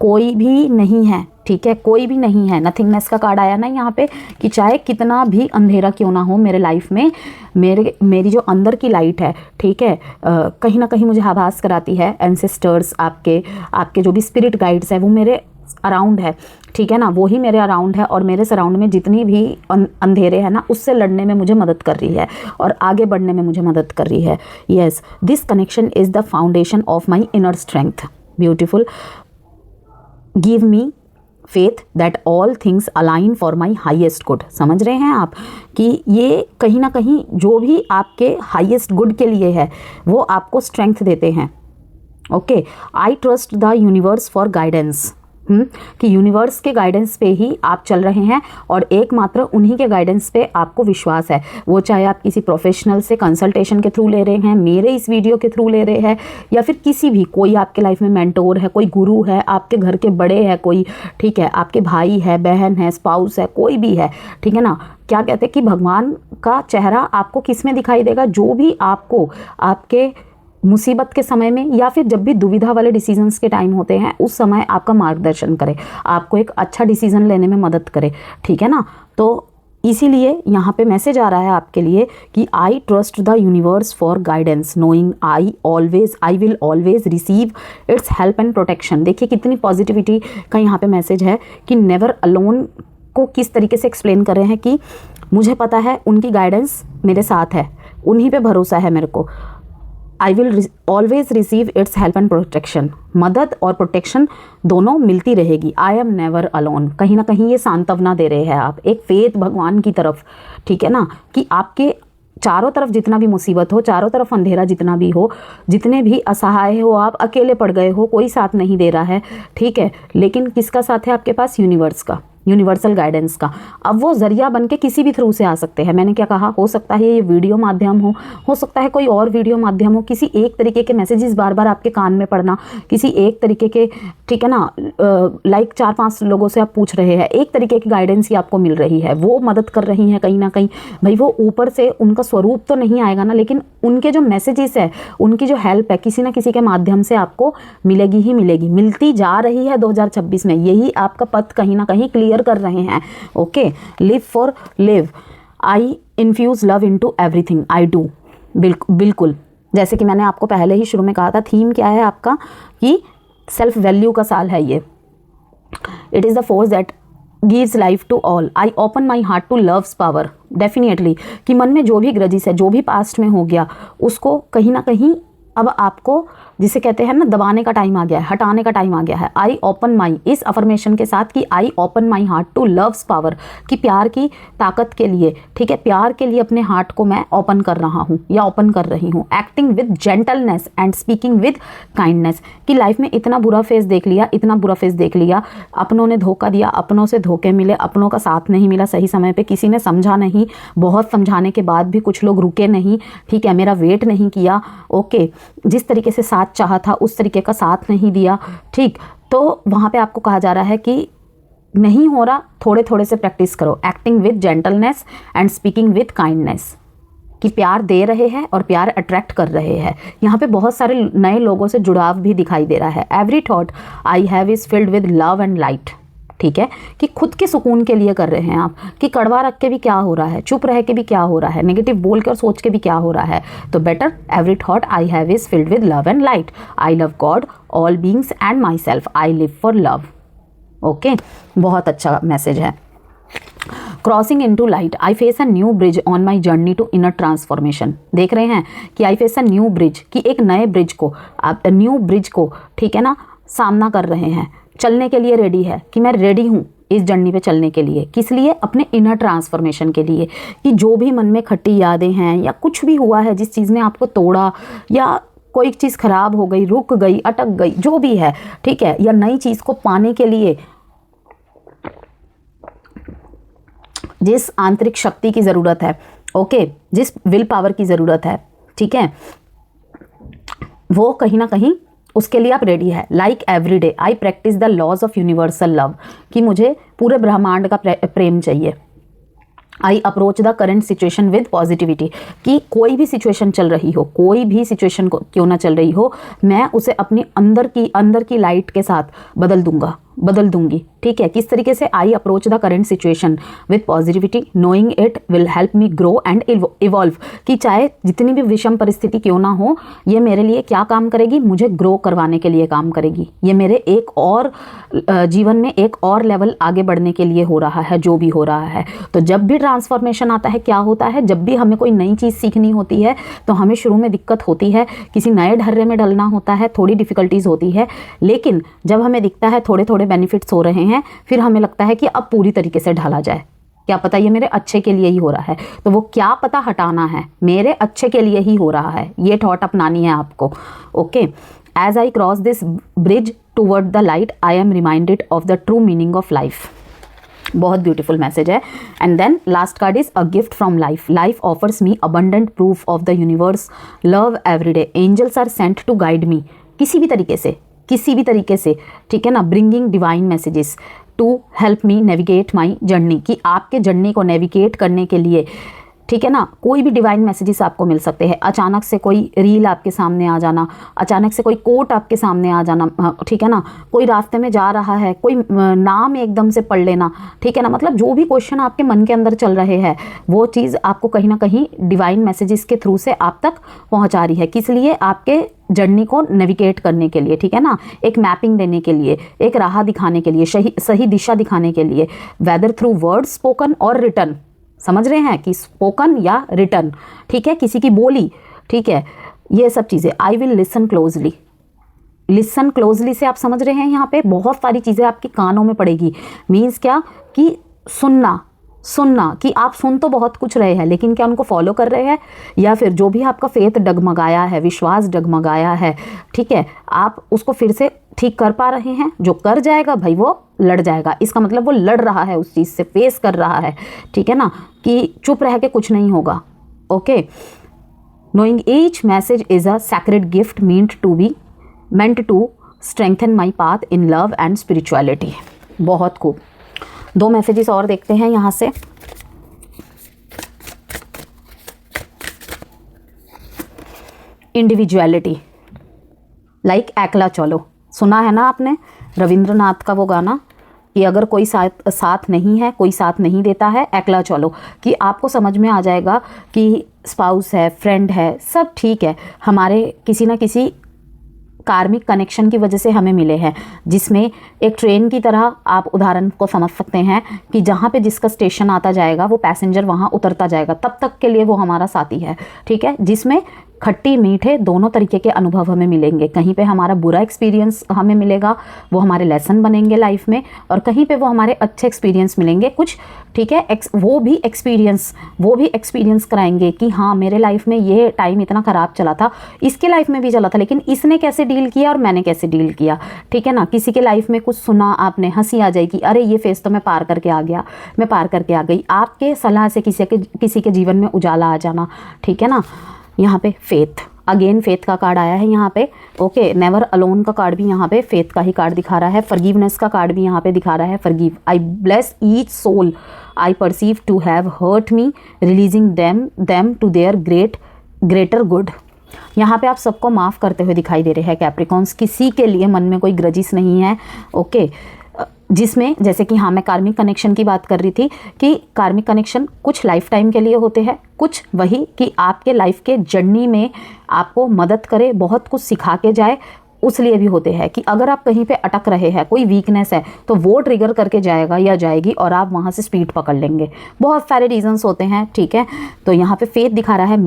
कोई भी नहीं है, ठीक है, कोई भी नहीं है। नथिंगनेस का कार्ड आया ना यहाँ पे, कि चाहे कितना भी अंधेरा क्यों ना हो मेरे लाइफ में, मेरी जो अंदर की लाइट है, ठीक है, कहीं ना कहीं मुझे आभास कराती है एंसेस्टर्स, आपके जो भी स्पिरिट गाइड्स है वो मेरे अराउंड है, ठीक है ना, वो ही मेरे अराउंड है। और मेरे सराउंड में जितनी भी अंधेरे हैं ना, उससे लड़ने में मुझे मदद कर रही है और आगे बढ़ने में मुझे मदद कर रही है। Yes, this connection is the foundation of my inner strength. Beautiful. Give me faith that all things align for my highest good. समझ रहे हैं आप कि ये कहीं ना कहीं जो भी आपके हाइएस्ट गुड के लिए है वो आपको स्ट्रेंथ देते हैं। Okay, I trust the universe for guidance, कि यूनिवर्स के गाइडेंस पे ही आप चल रहे हैं और एकमात्र उन्हीं के गाइडेंस पे आपको विश्वास है। वो चाहे आप किसी प्रोफेशनल से कंसल्टेशन के थ्रू ले रहे हैं, मेरे इस वीडियो के थ्रू ले रहे हैं, या फिर किसी भी, कोई आपके लाइफ में मेंटोर है, कोई गुरु है, आपके घर के बड़े हैं कोई, ठीक है, आपके भाई है, बहन है, स्पाउस है, कोई भी है, ठीक है ना। क्या कहते हैं कि भगवान का चेहरा आपको किस में दिखाई देगा? जो भी आपको आपके मुसीबत के समय में या फिर जब भी दुविधा वाले डिसीजंस के टाइम होते हैं, उस समय आपका मार्गदर्शन करे, आपको एक अच्छा डिसीजन लेने में मदद करे, ठीक है ना। तो इसीलिए यहाँ पे मैसेज आ रहा है आपके लिए कि I trust the universe for guidance, knowing I will always receive it's help and protection. देखिए कितनी पॉजिटिविटी का यहाँ पे मैसेज है कि नेवर अलोन को किस तरीके से एक्सप्लेन कर रहे हैं कि मुझे पता है उनकी गाइडेंस मेरे साथ है, उन्हीं पे भरोसा है मेरे को। I will always receive it's help and protection, मदद और प्रोटेक्शन दोनों मिलती रहेगी। आई एम नेवर अलोन, कहीं ना कहीं ये सांत्वना दे रहे हैं आप, एक फेथ भगवान की तरफ, ठीक है ना, कि आपके चारों तरफ जितना भी मुसीबत हो, चारों तरफ अंधेरा जितना भी हो, जितने भी असहाय हो आप, अकेले पड़ गए हो, कोई साथ नहीं दे रहा है, ठीक है, लेकिन किसका साथ है आपके पास? यूनिवर्स का, यूनिवर्सल गाइडेंस का। अब वो जरिया बन के किसी भी थ्रू से आ सकते हैं। मैंने क्या कहा, हो सकता है ये वीडियो माध्यम हो सकता है कोई और वीडियो माध्यम हो, किसी एक तरीके के मैसेजेस बार बार आपके कान में पड़ना, किसी एक तरीके के, ठीक है ना, लाइक 4-5 लोगों से आप पूछ रहे हैं, एक तरीके की गाइडेंस ही आपको मिल रही है, वो मदद कर रही हैं कहीं ना कहीं। भाई वो ऊपर से उनका स्वरूप तो नहीं आएगा ना, लेकिन उनके जो मैसेजेस है, उनकी जो हेल्प है, किसी ना किसी के माध्यम से आपको मिलेगी ही मिलेगी, मिलती जा रही है 2026 में। यही आपका पथ कहीं ना कहीं क्लियर कर रहे हैं। Okay, live for live, I infuse love into everything I do. बिल्कुल, जैसे कि मैंने आपको पहले ही शुरू में कहा था, थीम क्या है आपका कि सेल्फ वैल्यू का साल है ये। It is the force that gives life to all, I open my heart to love's power. Definitely कि मन में जो भी ग्रजिस है, जो भी पास्ट में हो गया, उसको कहीं ना कहीं अब आपको, जिसे कहते हैं ना, दबाने का टाइम आ गया है, हटाने का टाइम आ गया है। आई ओपन माई, इस अफर्मेशन के साथ कि I open my heart to love's power, कि प्यार की ताकत के लिए, ठीक है, प्यार के लिए अपने हार्ट को मैं ओपन कर रहा हूँ या ओपन कर रही हूँ। Acting with gentleness and speaking with kindness, कि लाइफ में इतना बुरा फेस देख लिया, इतना बुरा फेस देख लिया, अपनों ने धोखा दिया, अपनों से धोखे मिले, अपनों का साथ नहीं मिला सही समय पे, किसी ने समझा नहीं, बहुत समझाने के बाद भी कुछ लोग रुके नहीं, ठीक है, मेरा वेट नहीं किया, ओके, जिस तरीके से साथ चाहा था उस तरीके का साथ नहीं दिया, ठीक। तो वहाँ पे आपको कहा जा रहा है कि नहीं हो रहा, थोड़े थोड़े से प्रैक्टिस करो। Acting with gentleness and speaking with kindness, कि प्यार दे रहे हैं और प्यार अट्रैक्ट कर रहे हैं। यहाँ पे बहुत सारे नए लोगों से जुड़ाव भी दिखाई दे रहा है। Every thought I have is filled with love and light, ठीक है, कि खुद के सुकून के लिए कर रहे हैं आप, कि कड़वा रख के भी क्या हो रहा है, चुप रह के भी क्या हो रहा है, नेगेटिव बोल के और सोच के भी क्या हो रहा है। तो better every thought I have is filled with love and light, I love God, all beings and myself, I live for love. Okay, बहुत अच्छा मैसेज है। Crossing into light, I face a new bridge on my journey to inner transformation. देख रहे हैं कि I face a new bridge, कि एक नए ब्रिज को, आप न्यू ब्रिज को, ठीक है ना, सामना कर रहे हैं, चलने के लिए रेडी है, कि मैं रेडी हूँ इस जर्नी पे चलने के लिए। किस लिए? अपने इनर ट्रांसफॉर्मेशन के लिए, कि जो भी मन में खट्टी यादें हैं या कुछ भी हुआ है, जिस चीज़ ने आपको तोड़ा या कोई चीज़ खराब हो गई, रुक गई, अटक गई, जो भी है, ठीक है, या नई चीज़ को पाने के लिए जिस आंतरिक शक्ति की ज़रूरत है, ओके, जिस विल पावर की ज़रूरत है, ठीक है, वो कहीं ना कहीं उसके लिए आप रेडी है। Like every day I practice the laws of universal love, कि मुझे पूरे ब्रह्मांड का प्रेम चाहिए। I approach the current situation with positivity, कि कोई भी सिचुएशन चल रही हो, कोई भी सिचुएशन को क्यों ना चल रही हो, मैं उसे अपनी अंदर की लाइट के साथ बदल दूंगी, ठीक है। किस तरीके से? आई approach the current situation with positivity knowing it will help me grow and evolve, कि चाहे जितनी भी विषम परिस्थिति क्यों ना हो, ये मेरे लिए क्या काम करेगी? मुझे ग्रो करवाने के लिए काम करेगी। ये मेरे एक और जीवन में एक और लेवल आगे बढ़ने के लिए हो रहा है, जो भी हो रहा है। तो जब भी ट्रांसफॉर्मेशन आता है, क्या होता है, जब भी हमें कोई नई चीज़ सीखनी होती है तो हमें शुरू में दिक्कत होती है, किसी नए ढर्रे में डलना होता है, थोड़ी डिफ़िकल्टीज होती है, लेकिन जब हमें दिखता है थोड़े थोड़े बेनिफिट्स हो रहे हैं, फिर हमें लगता है कि अब पूरी तरीके से ढला जाए। क्या पता ये मेरे अच्छे के लिए ही हो रहा है, तो वो क्या पता हटाना है, मेरे अच्छे के लिए ही हो रहा है, ये थॉट अपनानी है आपको। Okay, as I cross this bridge toward the light I am reminded of the true meaning of life. बहुत ब्यूटीफुल मैसेज है। And then last card is a gift from life, life offers me abundant proof of the universe love every day, angels are sent to guide me, किसी भी तरीके से, ठीक है ना, bringing divine messages to help me navigate my journey, कि आपके जर्नी को नेविगेट करने के लिए, ठीक है ना, कोई भी डिवाइन मैसेजेस आपको मिल सकते हैं। अचानक से कोई रील आपके सामने आ जाना, अचानक से कोई कोट आपके सामने आ जाना, ठीक है ना, कोई रास्ते में जा रहा है, कोई नाम एकदम से पढ़ लेना, ठीक है ना, मतलब जो भी क्वेश्चन आपके मन के अंदर चल रहे हैं, वो चीज़ आपको कहीं ना कहीं डिवाइन मैसेजेस के थ्रू से आप तक पहुंचा रही है। किस लिए? आपके जर्नी को नेविगेट करने के लिए, ठीक है ना, एक मैपिंग देने के लिए, एक राह दिखाने के लिए, सही दिशा दिखाने के लिए, वेदर थ्रू वर्ड स्पोकन और रिटन, समझ रहे हैं कि स्पोकन या रिटन, ठीक है, किसी की बोली, ठीक है, ये सब चीज़ें। आई विल लिसन क्लोजली से आप समझ रहे हैं, यहाँ पे बहुत सारी चीज़ें आपके कानों में पड़ेगी। मीन्स क्या? कि सुनना, कि आप सुन तो बहुत कुछ रहे हैं, लेकिन क्या उनको फॉलो कर रहे हैं, या फिर जो भी आपका फेथ डगमगाया है, विश्वास डगमगाया है, ठीक है, आप उसको फिर से ठीक कर पा रहे हैं। जो कर जाएगा भाई वो लड़ जाएगा, इसका मतलब वो लड़ रहा है, उस चीज़ से फेस कर रहा है, ठीक है ना, कि चुप रह के कुछ नहीं होगा। Okay, knowing each message is a sacred gift meant to strengthen my path in love and spirituality. बहुत खूब। 2 मैसेजेस और देखते हैं यहाँ से। इंडिविजुअलिटी, लाइक एकला चलो, सुना है ना आपने रविंद्रनाथ का वो गाना, कि अगर कोई साथ नहीं है, कोई साथ नहीं देता है, एकला चलो, कि आपको समझ में आ जाएगा कि स्पाउस है, फ्रेंड है, सब ठीक है, हमारे किसी ना किसी कार्मिक कनेक्शन की वजह से हमें मिले हैं, जिसमें एक ट्रेन की तरह आप उदाहरण को समझ सकते हैं कि जहाँ पे जिसका स्टेशन आता जाएगा वो पैसेंजर वहाँ उतरता जाएगा, तब तक के लिए वो हमारा साथी है, ठीक है, जिसमें खट्टी मीठे दोनों तरीके के अनुभव हमें मिलेंगे। कहीं पे हमारा बुरा एक्सपीरियंस हमें मिलेगा, वो हमारे लेसन बनेंगे लाइफ में, और कहीं पे वो हमारे अच्छे एक्सपीरियंस मिलेंगे कुछ, ठीक है, वो भी एक्सपीरियंस कराएंगे कि हाँ मेरे लाइफ में ये टाइम इतना ख़राब चला था, इसके लाइफ में भी चला था, लेकिन इसने कैसे डील किया और मैंने कैसे डील किया, ठीक है ना। किसी के लाइफ में कुछ सुना आपने, हंसी आ जाएगी, अरे ये फेस तो मैं पार करके आ गई, आपके सलाह से किसी के जीवन में उजाला आ जाना, ठीक है ना। यहाँ पे फेथ, अगेन फेथ का कार्ड आया है यहाँ पे। ओके, नेवर अलोन का कार्ड भी यहाँ पे फेथ का ही कार्ड दिखा रहा है। फॉरगिवनेस का कार्ड भी यहाँ पे दिखा रहा है, forgive, I bless each soul I perceive to have hurt me, releasing them to their greater good. यहाँ पे आप सबको माफ़ करते हुए दिखाई दे रहे हैं कैप्रिकॉन्स, किसी के लिए मन में कोई ग्रजिस नहीं है। ओके, जिसमें जैसे कि हाँ, मैं कार्मिक कनेक्शन की बात कर रही थी कि कार्मिक कनेक्शन कुछ लाइफ टाइम के लिए होते हैं, कुछ वही कि आपके लाइफ के जर्नी में आपको मदद करे, बहुत कुछ सिखा के जाए, उस लिए भी होते हैं कि अगर आप कहीं पे अटक रहे हैं, कोई वीकनेस है, तो वो ट्रिगर करके जाएगा या जाएगी और आप वहाँ से स्पीड पकड़ लेंगे। बहुत सारे रीजंस होते हैं, ठीक है। तो यहाँ पे फेथ दिखा रहा है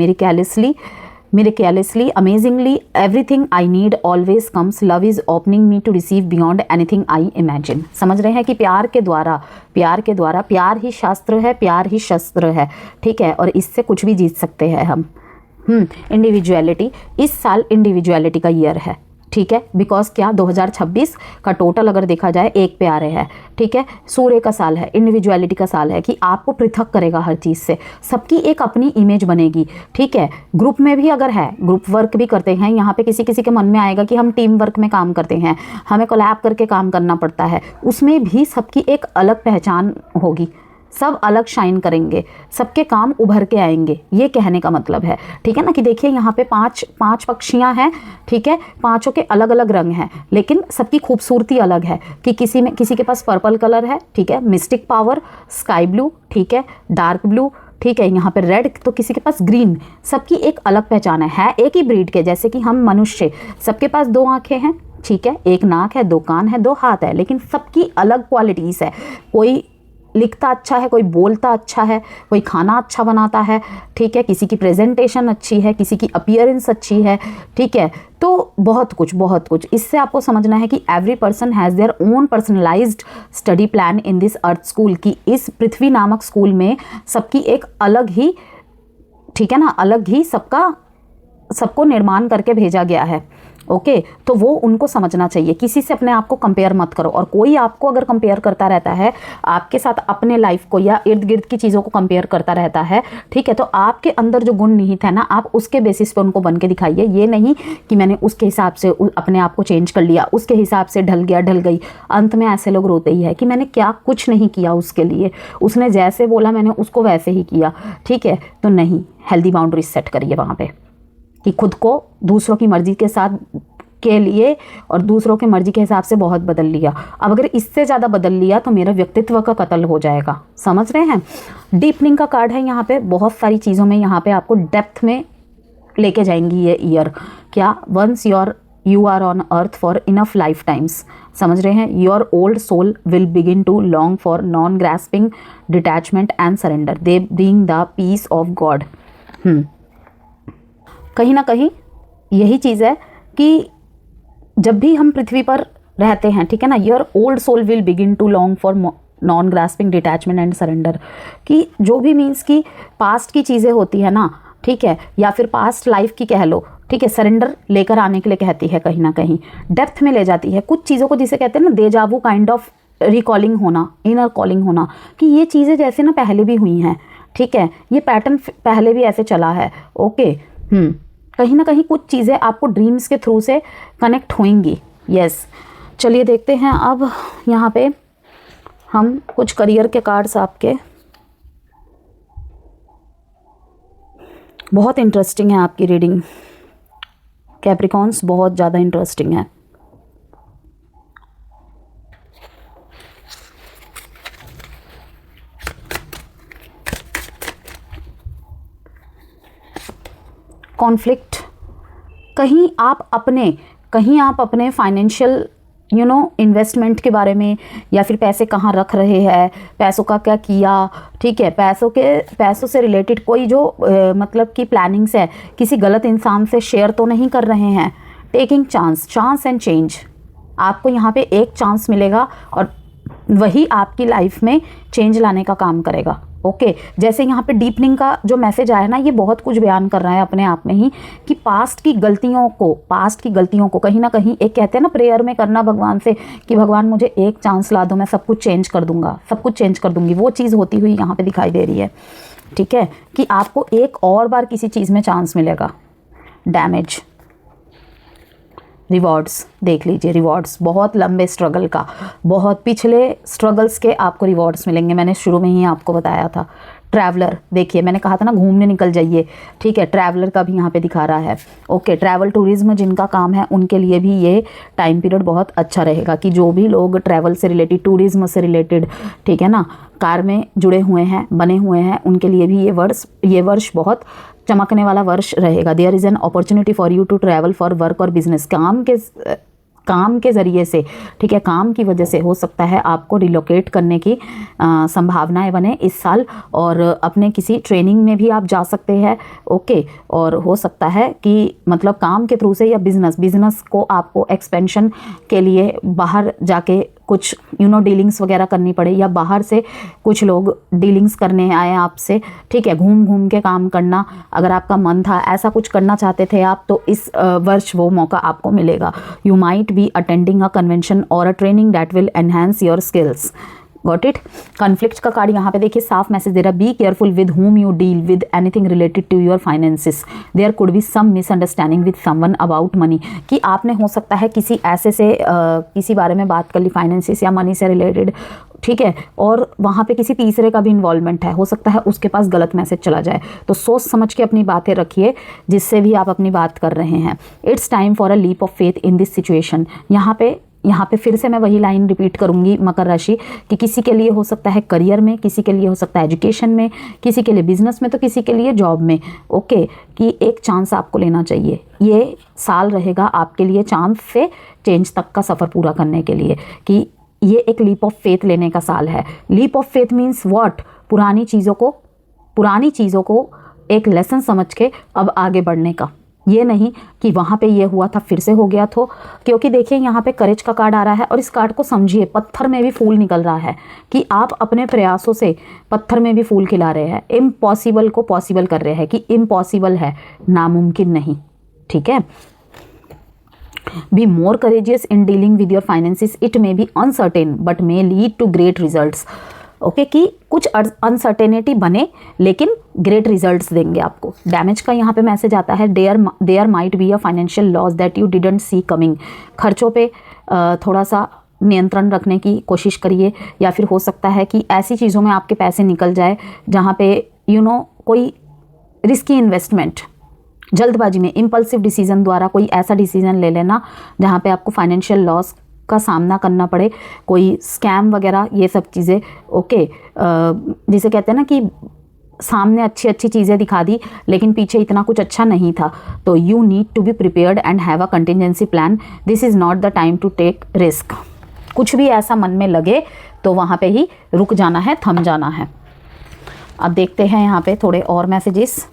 miraculously, amazingly, everything I need always comes, love is opening me to receive beyond anything I imagine। समझ रहे हैं कि प्यार के द्वारा प्यार ही शास्त्र है, प्यार ही शस्त्र है, ठीक है, और इससे कुछ भी जीत सकते हैं हम। इंडिविजुअलिटी, इस साल इंडिविजुअलिटी का ईयर है, ठीक है, बिकॉज क्या 2026 का टोटल अगर देखा जाए 1 पे आ रहे हैं, ठीक है, सूर्य का साल है, इंडिविजुअलिटी का साल है कि आपको पृथक करेगा हर चीज़ से, सबकी एक अपनी इमेज बनेगी, ठीक है। ग्रुप में भी अगर है, ग्रुप वर्क भी करते हैं, यहाँ पे किसी किसी के मन में आएगा कि हम टीम वर्क में काम करते हैं, हमें कोलैब करके काम करना पड़ता है, उसमें भी सबकी एक अलग पहचान होगी, सब अलग शाइन करेंगे, सबके काम उभर के आएंगे, ये कहने का मतलब है, ठीक है ना। कि देखिए यहाँ पे पांच पक्षियाँ हैं, ठीक है, पांचों के अलग अलग रंग हैं, लेकिन सबकी खूबसूरती अलग है कि किसी के पास पर्पल कलर है, ठीक है, मिस्टिक पावर, स्काई ब्लू, ठीक है, डार्क ब्लू, ठीक है, यहाँ पे रेड, तो किसी के पास ग्रीन, सबकी एक अलग पहचान है एक ही ब्रीड के, जैसे कि हम मनुष्य, सबके पास 2 आँखें हैं, ठीक है, 1 नाक है, 2 कान है, 2 हाथ है, लेकिन सबकी अलग क्वालिटीज़ है। कोई लिखता अच्छा है, कोई बोलता अच्छा है, कोई खाना अच्छा बनाता है, ठीक है, किसी की प्रेजेंटेशन अच्छी है, किसी की अपीयरेंस अच्छी है, ठीक है। तो बहुत कुछ इससे आपको समझना है कि every person has their own personalised study plan in this earth school, की इस पृथ्वी नामक स्कूल में सबकी एक अलग ही, ठीक है ना, अलग ही सबको निर्माण करके भेजा गया है, ओके। तो वो उनको समझना चाहिए, किसी से अपने आप को कंपेयर मत करो, और कोई आपको अगर कंपेयर करता रहता है आपके साथ, अपने लाइफ को या इर्द गिर्द की चीज़ों को कंपेयर करता रहता है, ठीक है, तो आपके अंदर जो गुण निहित है ना, आप उसके बेसिस पे उनको बन के दिखाइए। ये नहीं कि मैंने उसके हिसाब से अपने आप को चेंज कर लिया, उसके हिसाब से ढल गई। अंत में ऐसे लोग रोते ही है कि मैंने क्या कुछ नहीं किया उसके लिए, उसने जैसे बोला मैंने उसको वैसे ही किया, ठीक है। तो नहीं, हेल्दी बाउंड्रीज सेट करिए वहाँ पे कि खुद को दूसरों की मर्जी के साथ के लिए और दूसरों की मर्जी के हिसाब से बहुत बदल लिया, अब अगर इससे ज़्यादा बदल लिया तो मेरा व्यक्तित्व का कत्ल हो जाएगा। समझ रहे हैं। डीपनिंग का कार्ड है यहाँ पे, बहुत सारी चीज़ों में यहाँ पे आपको डेप्थ में लेके जाएंगी ये ईयर। क्या once you are on earth for enough lifetimes, समझ रहे हैं, your old soul will begin to long for non grasping detachment and surrender, they bring the peace of God. कहीं ना कहीं यही चीज़ है कि जब भी हम पृथ्वी पर रहते हैं, ठीक है ना, your old soul will begin to long for non grasping detachment and surrender, कि जो भी मीन्स की पास्ट की चीज़ें होती है ना, ठीक है, या फिर पास्ट लाइफ की कह लो, ठीक है, सरेंडर लेकर आने के लिए कहती है, कहीं ना कहीं डेप्थ में ले जाती है कुछ चीज़ों को, जिसे कहते हैं ना देजावू काइंड ऑफ रिकॉलिंग होना, इनर कॉलिंग होना, कि ये चीज़ें जैसे ना पहले भी हुई हैं, ठीक है, ये पैटर्न पहले भी ऐसे चला है, ओके। कहीं ना कहीं कुछ चीज़ें आपको ड्रीम्स के थ्रू से कनेक्ट होंगी, यस। चलिए देखते हैं अब यहाँ पे हम कुछ करियर के कार्ड्स आपके, बहुत इंटरेस्टिंग है आपकी रीडिंग कैप्रिकॉन्स, बहुत ज़्यादा इंटरेस्टिंग है। कॉन्फ्लिक्ट, कहीं आप अपने फाइनेंशियल इन्वेस्टमेंट के बारे में, या फिर पैसे कहाँ रख रहे हैं, पैसों का क्या किया, ठीक है, पैसों से रिलेटेड कोई जो मतलब कि प्लानिंग्स है, किसी गलत इंसान से शेयर तो नहीं कर रहे हैं। टेकिंग चांस एंड चेंज, आपको यहाँ पे एक चांस मिलेगा और वही आपकी लाइफ में चेंज लाने का काम करेगा, ओके। जैसे यहाँ पे डीपनिंग का जो मैसेज आया ना, ये बहुत कुछ बयान कर रहा है अपने आप में ही कि पास्ट की गलतियों को कहीं ना कहीं, एक कहते हैं ना प्रेयर में करना भगवान से कि भगवान मुझे एक चांस ला दो, मैं सब कुछ चेंज कर दूंगा, सब कुछ चेंज कर दूंगी, वो चीज़ होती हुई यहाँ पे दिखाई दे रही है, ठीक है, कि आपको एक और बार किसी चीज़ में चांस मिलेगा। डैमेज, रिवॉर्ड्स देख लीजिए, रिवॉर्ड्स बहुत लंबे स्ट्रगल का, बहुत पिछले स्ट्रगल्स के आपको रिवॉर्ड्स मिलेंगे, मैंने शुरू में ही आपको बताया था, ट्रैवलर, देखिए मैंने कहा था ना घूमने निकल जाइए, ठीक है, ट्रैवलर का भी यहाँ पे दिखा रहा है। ओके, ट्रैवल टूरिज्म जिनका काम है उनके लिए भी ये टाइम पीरियड बहुत अच्छा रहेगा, कि जो भी लोग ट्रैवल से रिलेटेड, टूरिज्म से रिलेटेड, ठीक है ना, कार में जुड़े हुए हैं, बने हुए हैं, उनके लिए भी ये वर्ष बहुत चमकने वाला वर्ष रहेगा। There is an opportunity for you to travel for work और बिजनेस, काम के ज़रिए से, ठीक है, काम की वजह से हो सकता है आपको रिलोकेट करने की संभावनाएं बने इस साल, और अपने किसी ट्रेनिंग में भी आप जा सकते हैं। ओके, और हो सकता है कि मतलब काम के थ्रू से या बिजनेस को आपको एक्सपेंशन के लिए बाहर जाके कुछ डीलिंग्स वगैरह करनी पड़े, या बाहर से कुछ लोग डीलिंग्स करने आए आपसे, ठीक है, घूम घूम के काम करना अगर आपका मन था, ऐसा कुछ करना चाहते थे आप, तो इस वर्ष वो मौका आपको मिलेगा। You might be attending a convention और a training that will enhance your skills. Got it. Conflict का कार्ड यहाँ पे देखिए साफ मैसेज दे रहा है, be careful with whom you deal with anything related to your finances, there could be some misunderstanding with someone about money, कि आपने हो सकता है किसी ऐसे से किसी बारे में बात कर ली फाइनेंसिस या मनी से रिलेटेड, ठीक है, और वहाँ पे किसी तीसरे का भी इन्वॉल्वमेंट है, हो सकता है उसके पास गलत मैसेज चला जाए, तो सोच समझ के अपनी बातें रखिए जिससे भी आप अपनी बात कर रहे हैं। It's time for a leap of faith in this situation. यहाँ पे फिर से मैं वही लाइन रिपीट करूंगी मकर राशि, कि किसी के लिए हो सकता है करियर में, किसी के लिए हो सकता है एजुकेशन में, किसी के लिए बिजनेस में, तो किसी के लिए जॉब में। ओके, कि एक चांस आपको लेना चाहिए। ये साल रहेगा आपके लिए चांस से चेंज तक का सफ़र पूरा करने के लिए, कि ये एक लीप ऑफ फेथ लेने का साल है। Leap of faith means what? पुरानी चीज़ों को एक लेसन समझ के अब आगे बढ़ने का, ये नहीं कि वहाँ पे ये हुआ था फिर से हो गया तो, क्योंकि देखिए यहाँ पे करेज का कार्ड आ रहा है, और इस कार्ड को समझिए, पत्थर में भी फूल निकल रहा है, कि आप अपने प्रयासों से पत्थर में भी फूल खिला रहे हैं, इम्पॉसिबल को पॉसिबल कर रहे हैं, कि इम्पॉसिबल है, नामुमकिन नहीं, ठीक है। Be more courageous in dealing with your finances, it may be uncertain but may lead to great results. Okay, कि कुछ अनसर्टेनिटी बने लेकिन ग्रेट रिजल्ट्स देंगे आपको। डैमेज का यहाँ पे मैसेज आता है, there might be a financial loss that you didn't see coming. खर्चों पे थोड़ा सा नियंत्रण रखने की कोशिश करिए, या फिर हो सकता है कि ऐसी चीज़ों में आपके पैसे निकल जाए जहाँ पे कोई रिस्की इन्वेस्टमेंट, जल्दबाजी में इम्पल्सिव डिसीजन द्वारा कोई ऐसा डिसीजन ले लेना जहाँ पे आपको फाइनेंशियल लॉस का सामना करना पड़े, कोई स्कैम वगैरह, ये सब चीज़ें। ओके, जिसे कहते हैं ना कि सामने अच्छी अच्छी चीज़ें दिखा दी लेकिन पीछे इतना कुछ अच्छा नहीं था, तो you need to be prepared and have a contingency plan. This is not the time to take risk. कुछ भी ऐसा मन में लगे तो वहाँ पे ही रुक जाना है, थम जाना है। अब देखते हैं यहाँ पे थोड़े और मैसेजेस।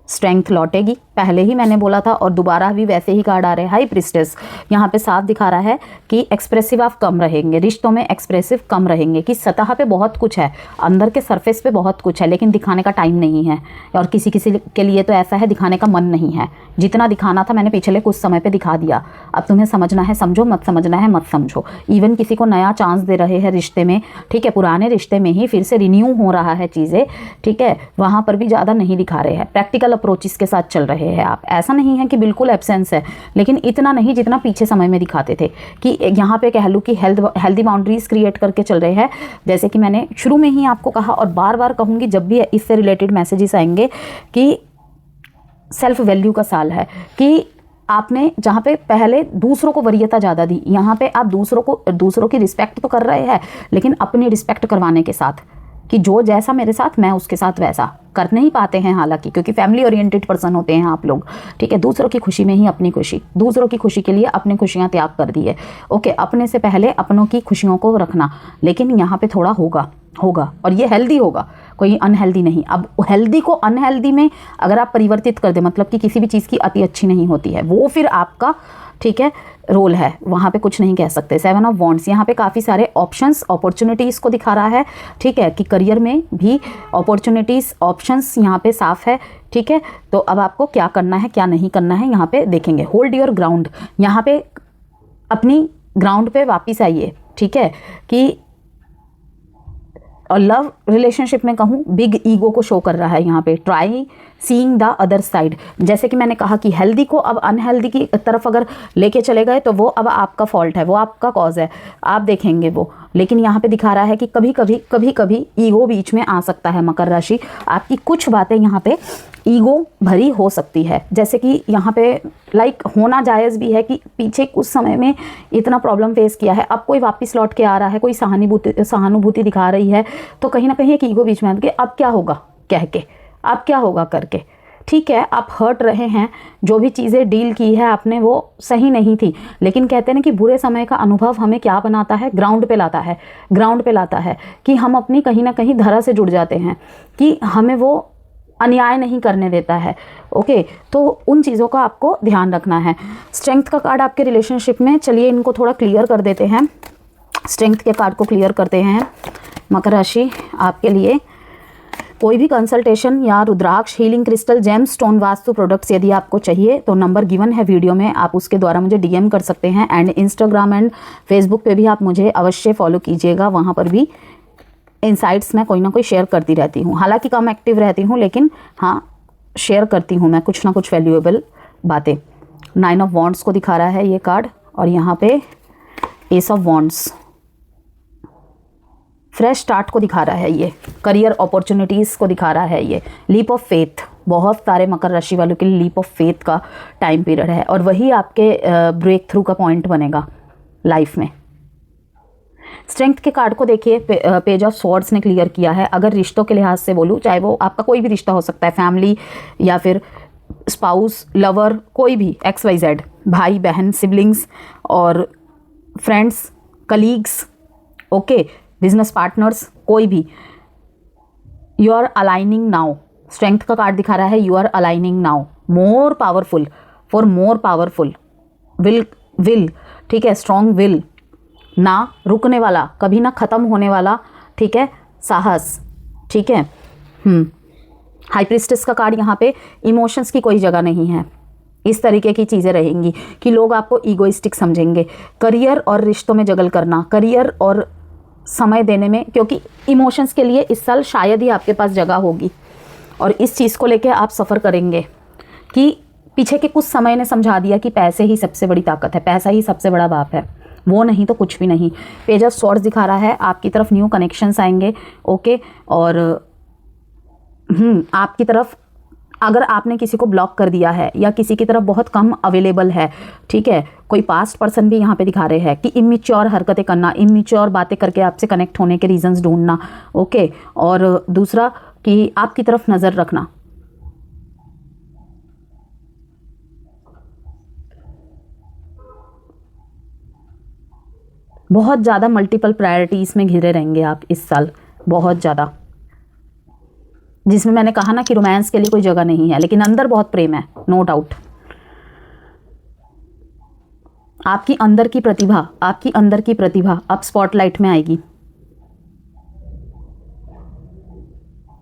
स्ट्रेंथ लौटेगी, पहले ही मैंने बोला था, और दोबारा भी वैसे ही कार्ड आ रहे हैं। हाई प्रिस्टेस यहाँ पे साफ दिखा रहा है कि एक्सप्रेसिव आप कम रहेंगे, रिश्तों में एक्सप्रेसिव कम रहेंगे, कि सतह पे बहुत कुछ है, अंदर के सरफेस पे बहुत कुछ है, लेकिन दिखाने का टाइम नहीं है, और किसी के लिए तो ऐसा है दिखाने का मन नहीं है। जितना दिखाना था मैंने पिछले कुछ समय पर दिखा दिया, अब तुम्हें समझना है समझो, मत समझना है मत समझो। इवन किसी को नया चांस दे रहे हैं रिश्ते में, ठीक है, पुराने रिश्ते में ही फिर से रिन्यू हो रहा है चीज़ें, ठीक है, वहाँ पर भी ज़्यादा नहीं दिखा रहे हैं। प्रैक्टिकल अप्रोचेस के साथ चल रहे हैं आप, ऐसा नहीं है कि बिल्कुल एब्सेंस है, लेकिन इतना नहीं जितना पीछे समय में दिखाते थे, कि यहाँ पे कह लूँ कि हेल्दी बाउंड्रीज क्रिएट करके चल रहे हैं। जैसे कि मैंने शुरू में ही आपको कहा और बार बार कहूँगी जब भी इससे रिलेटेड मैसेजेस आएंगे, कि सेल्फ वैल्यू का साल है, कि आपने जहाँ पे पहले दूसरों को वरीयता ज़्यादा दी, यहाँ पे आप दूसरों की रिस्पेक्ट तो कर रहे हैं, लेकिन अपनी रिस्पेक्ट करवाने के साथ, कि जो जैसा मेरे साथ मैं उसके साथ वैसा कर नहीं पाते हैं, हालांकि क्योंकि फैमिली ओरिएंटेड पर्सन होते हैं आप लोग, ठीक है। दूसरों की खुशी में ही अपनी खुशी, दूसरों की खुशी के लिए अपनी खुशियां त्याग कर दी है। ओके, अपने से पहले अपनों की खुशियों को रखना, लेकिन यहाँ पे थोड़ा होगा, और ये हेल्दी होगा, कोई अनहेल्दी नहीं। अब हेल्दी को अनहेल्दी में अगर आप परिवर्तित कर दे, मतलब कि किसी भी चीज़ की अति अच्छी नहीं होती है, वो फिर आपका, ठीक है, रोल है, वहाँ पे कुछ नहीं कह सकते। 7 ऑफ वॉन्ड्स यहाँ पे काफ़ी सारे ऑप्शंस, अपॉर्चुनिटीज़ को दिखा रहा है, ठीक है, कि करियर में भी अपॉर्चुनिटीज़, ऑप्शंस यहाँ पे साफ है, ठीक है। तो अब आपको क्या करना है क्या नहीं करना है यहाँ पे देखेंगे। होल्ड योर ग्राउंड, यहाँ पे अपनी ग्राउंड पे वापिस आइए, ठीक है, कि और लव रिलेशनशिप में कहूँ बिग ईगो को शो कर रहा है यहाँ पे। Try seeing the other side. जैसे कि मैंने कहा कि हेल्दी को अब अनहेल्दी की तरफ अगर लेके चले गए तो वो अब आपका फॉल्ट है, वो आपका कॉज है, आप देखेंगे वो। लेकिन यहाँ पे दिखा रहा है कि कभी कभी ईगो बीच में आ सकता है। मकर राशि, आपकी कुछ बातें यहाँ पे ईगो भरी हो सकती है। जैसे कि यहाँ पे होना जायज़ भी है कि पीछे कुछ समय में इतना प्रॉब्लम फेस किया है, अब कोई वापस लौट के आ रहा है, कोई सहानुभूति दिखा रही है, तो कहीं ना कहीं एक ईगो बीच में आती है कि अब क्या होगा कह के, अब क्या होगा करके। ठीक है, आप हर्ट रहे हैं, जो भी चीज़ें डील की है आपने वो सही नहीं थी, लेकिन कहते हैं ना कि बुरे समय का अनुभव हमें क्या बनाता है, ग्राउंड पे लाता है, ग्राउंड पे लाता है कि हम अपनी कहीं ना कहीं धरा से जुड़ जाते हैं, कि हमें वो अन्याय नहीं करने देता है। ओके, तो उन चीज़ों का आपको ध्यान रखना है। स्ट्रेंथ का कार्ड आपके रिलेशनशिप में, चलिए इनको थोड़ा क्लियर कर देते हैं। स्ट्रेंथ के कार्ड को क्लियर करते हैं। मकर राशि, आपके लिए कोई भी कंसल्टेशन या rudraksha, healing crystal, gemstone, vastu products यदि आपको चाहिए तो नंबर गिवन है वीडियो में, आप उसके द्वारा मुझे डीएम कर सकते हैं। एंड इंस्टाग्राम एंड फेसबुक पे भी आप मुझे अवश्य फॉलो कीजिएगा, वहाँ पर भी इनसाइट्स मैं कोई ना कोई शेयर करती रहती हूँ। हालांकि कम एक्टिव रहती हूँ, लेकिन हाँ शेयर करती हूँ मैं कुछ ना कुछ वैल्यूएबल बातें। 9 ऑफ वॉन्ड्स को दिखा रहा है ये कार्ड, और यहाँ पे S of wands, fresh start को दिखा रहा है ये, करियर अपॉर्चुनिटीज़ को दिखा रहा है ये, लीप ऑफ फेथ। बहुत सारे मकर राशि वालों के लिए लीप ऑफ फेथ का टाइम पीरियड है, और वही आपके ब्रेक थ्रू का पॉइंट बनेगा लाइफ में। स्ट्रेंथ के कार्ड को देखिए, पेज ऑफ स्वॉर्ड्स ने क्लियर किया है। अगर रिश्तों के लिहाज से बोलूँ, चाहे वो आपका कोई भी रिश्ता हो सकता है, फैमिली या फिर स्पाउस, लवर, कोई भी XYZ, भाई बहन, सिबलिंग्स और friends, colleagues, okay, business partners, कोई भी, you are aligning now. Strength का कार्ड दिखा रहा है you are aligning now, more powerful, for more powerful will, ठीक है, स्ट्रॉन्ग विल, ना रुकने वाला, कभी ना ख़त्म होने वाला, ठीक है, साहस, ठीक है। हाई प्रीस्टेस का कार्ड, यहाँ पे इमोशंस की कोई जगह नहीं है। इस तरीके की चीज़ें रहेंगी कि लोग आपको ईगोइस्टिक समझेंगे। करियर और रिश्तों में जगल करना, करियर और समय देने में, क्योंकि इमोशंस के लिए इस साल शायद ही आपके पास जगह होगी, और इस चीज़ को लेके आप सफ़र करेंगे कि पीछे के कुछ समय ने समझा दिया कि पैसे ही सबसे बड़ी ताकत है, पैसा ही सबसे बड़ा बाप है, वो नहीं तो कुछ भी नहीं। पेज ऑफ स्वॉर्ड्स दिखा रहा है आपकी तरफ न्यू कनेक्शंस आएंगे, ओके, और आपकी तरफ अगर आपने किसी को ब्लॉक कर दिया है या किसी की तरफ बहुत कम अवेलेबल है, ठीक है, कोई पास्ट पर्सन भी यहाँ पे दिखा रहे हैं कि इमेच्योर हरकतें करना, इमेच्योर बातें करके आपसे कनेक्ट होने के रीजंस ढूंढना, ओके, और दूसरा कि आपकी तरफ नज़र रखना। बहुत ज़्यादा मल्टीपल प्रायोरिटीज़ में घिरे रहेंगे आप इस साल, बहुत ज़्यादा, जिसमें मैंने कहा ना कि रोमांस के लिए कोई जगह नहीं है, लेकिन अंदर बहुत प्रेम है, नो डाउट। आपकी अंदर की प्रतिभा अब स्पॉटलाइट में आएगी,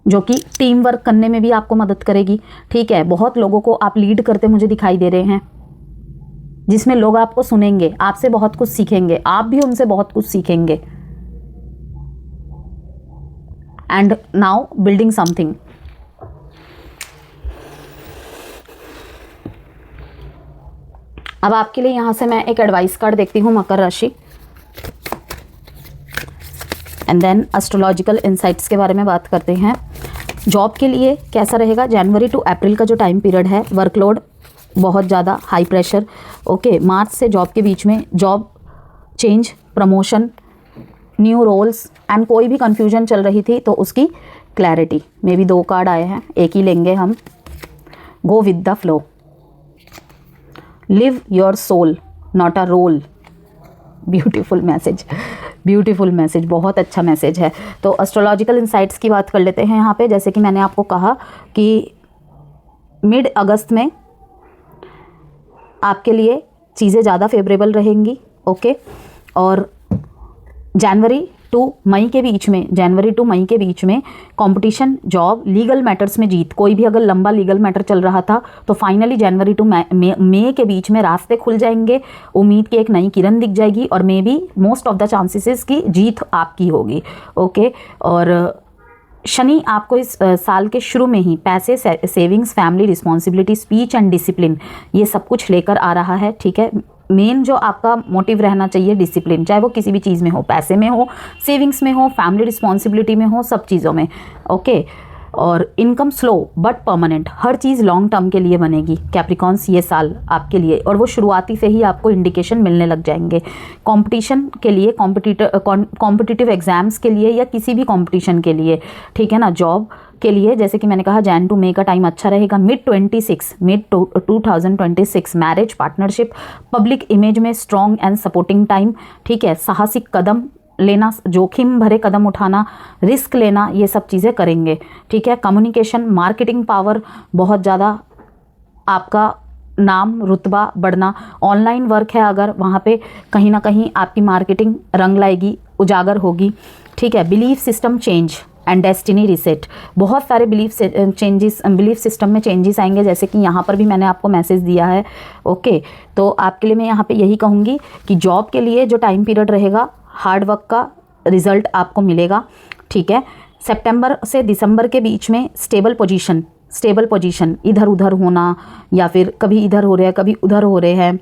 जो कि टीम वर्क करने में भी आपको मदद करेगी, ठीक है। बहुत लोगों को आप लीड करते मुझे दिखाई दे रहे हैं, जिसमें लोग आपको सुनेंगे, आपसे बहुत कुछ सीखेंगे, आप भी उनसे बहुत कुछ सीखेंगे। And now building something. अब आपके लिए यहां से मैं एक एडवाइस कार्ड देखती हूं मकर राशि, एंड देन एस्ट्रोलॉजिकल इनसाइट्स के बारे में बात करते हैं। जॉब के लिए कैसा रहेगा? जनवरी टू अप्रैल का जो टाइम पीरियड है, वर्कलोड बहुत ज़्यादा, हाई प्रेशर, ओके। मार्च से जॉब के बीच में job change, promotion, new roles, and कोई भी कंफ्यूजन चल रही थी तो उसकी क्लैरिटी। मे भी 2 कार्ड आए हैं, एक ही लेंगे हम। Go with the flow, live your soul not a role. Beautiful message, beautiful message, बहुत अच्छा मैसेज है। तो एस्ट्रोलॉजिकल इंसाइट्स की बात कर लेते हैं यहाँ पे। जैसे कि मैंने आपको कहा कि मिड अगस्त में आपके लिए चीज़ें ज़्यादा फेवरेबल रहेंगी, ओके। और जनवरी टू मई के बीच में कंपटीशन, जॉब, लीगल मैटर्स में जीत। कोई भी अगर लंबा लीगल मैटर चल रहा था तो फाइनली जनवरी टू मई के बीच में रास्ते खुल जाएंगे, उम्मीद की एक नई किरण दिख जाएगी, और may be most of the chances की जीत आपकी होगी, ओके। और शनि आपको इस साल के शुरू में ही पैसे, savings, family responsibility, speech and discipline, ये सब कुछ लेकर आ रहा है। ठीक है, मेन जो आपका मोटिव रहना चाहिए डिसिप्लिन, चाहे वो किसी भी चीज़ में हो, पैसे में हो, सेविंग्स में हो, फैमिली रिस्पॉन्सिबिलिटी में हो, सब चीज़ों में। ओके, और income slow but permanent, her cheese long term के लिए बनेगी कैप्रिकॉन्स ये साल आपके लिए, और वो शुरुआती से ही आपको इंडिकेशन मिलने लग जाएंगे। कंपटीशन के लिए, कॉम्पिटिटिव एग्जाम्स के लिए या किसी भी कंपटीशन के लिए, ठीक है ना, जॉब के लिए, जैसे कि मैंने कहा जैन टू मई का टाइम अच्छा रहेगा। Mid 2026 marriage, partnership, public image में स्ट्रॉन्ग एंड सपोर्टिंग टाइम। ठीक है, साहसिक कदम लेना, जोखिम भरे कदम उठाना, रिस्क लेना, ये सब चीज़ें करेंगे। ठीक है, कम्युनिकेशन, मार्केटिंग पावर बहुत ज़्यादा, आपका नाम रुतबा बढ़ना, ऑनलाइन वर्क है अगर, वहाँ पे कहीं ना कहीं आपकी मार्केटिंग रंग लाएगी, उजागर होगी। ठीक है, belief system change and destiny reset, बहुत सारे बिलीफ सिस्टम में चेंजेस आएंगे, जैसे कि यहाँ पर भी मैंने आपको मैसेज दिया है। ओके, तो आपके लिए मैं यहाँ पे यही कहूँगी कि जॉब के लिए जो टाइम पीरियड रहेगा, हार्ड वर्क का रिजल्ट आपको मिलेगा। ठीक है, सितंबर से दिसंबर के बीच में स्टेबल पोजीशन, इधर उधर होना, या फिर कभी इधर हो रहे हैं कभी उधर हो रहे हैं,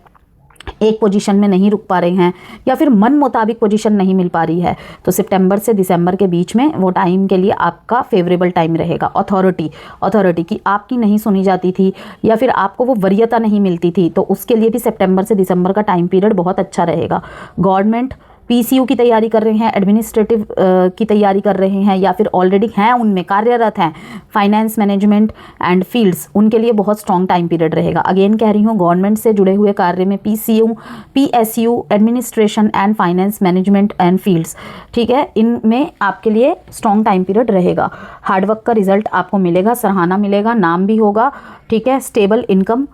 एक पोजीशन में नहीं रुक पा रहे हैं, या फिर मन मुताबिक पोजीशन नहीं मिल पा रही है, तो सितंबर से दिसंबर के बीच में वो टाइम के लिए आपका फेवरेबल टाइम रहेगा। अथॉरिटी की आपकी नहीं सुनी जाती थी, या फिर आपको वो वरीयता नहीं मिलती थी, तो उसके लिए भी सितंबर से दिसंबर का टाइम पीरियड बहुत अच्छा रहेगा। गवर्नमेंट PCU की तैयारी कर रहे हैं, एडमिनिस्ट्रेटिव की तैयारी कर रहे हैं, या फिर ऑलरेडी हैं उनमें कार्यरत हैं, फाइनेंस मैनेजमेंट एंड फील्ड्स, उनके लिए बहुत स्ट्रॉन्ग टाइम पीरियड रहेगा। अगेन कह रही हूँ, गवर्नमेंट से जुड़े हुए कार्य में PSU, administration and finance management and fields, ठीक है, इनमें आपके लिए स्ट्रॉन्ग टाइम पीरियड रहेगा। हार्डवर्क का रिजल्ट आपको मिलेगा, सराहना मिलेगा, नाम भी होगा। ठीक है, स्टेबल इनकम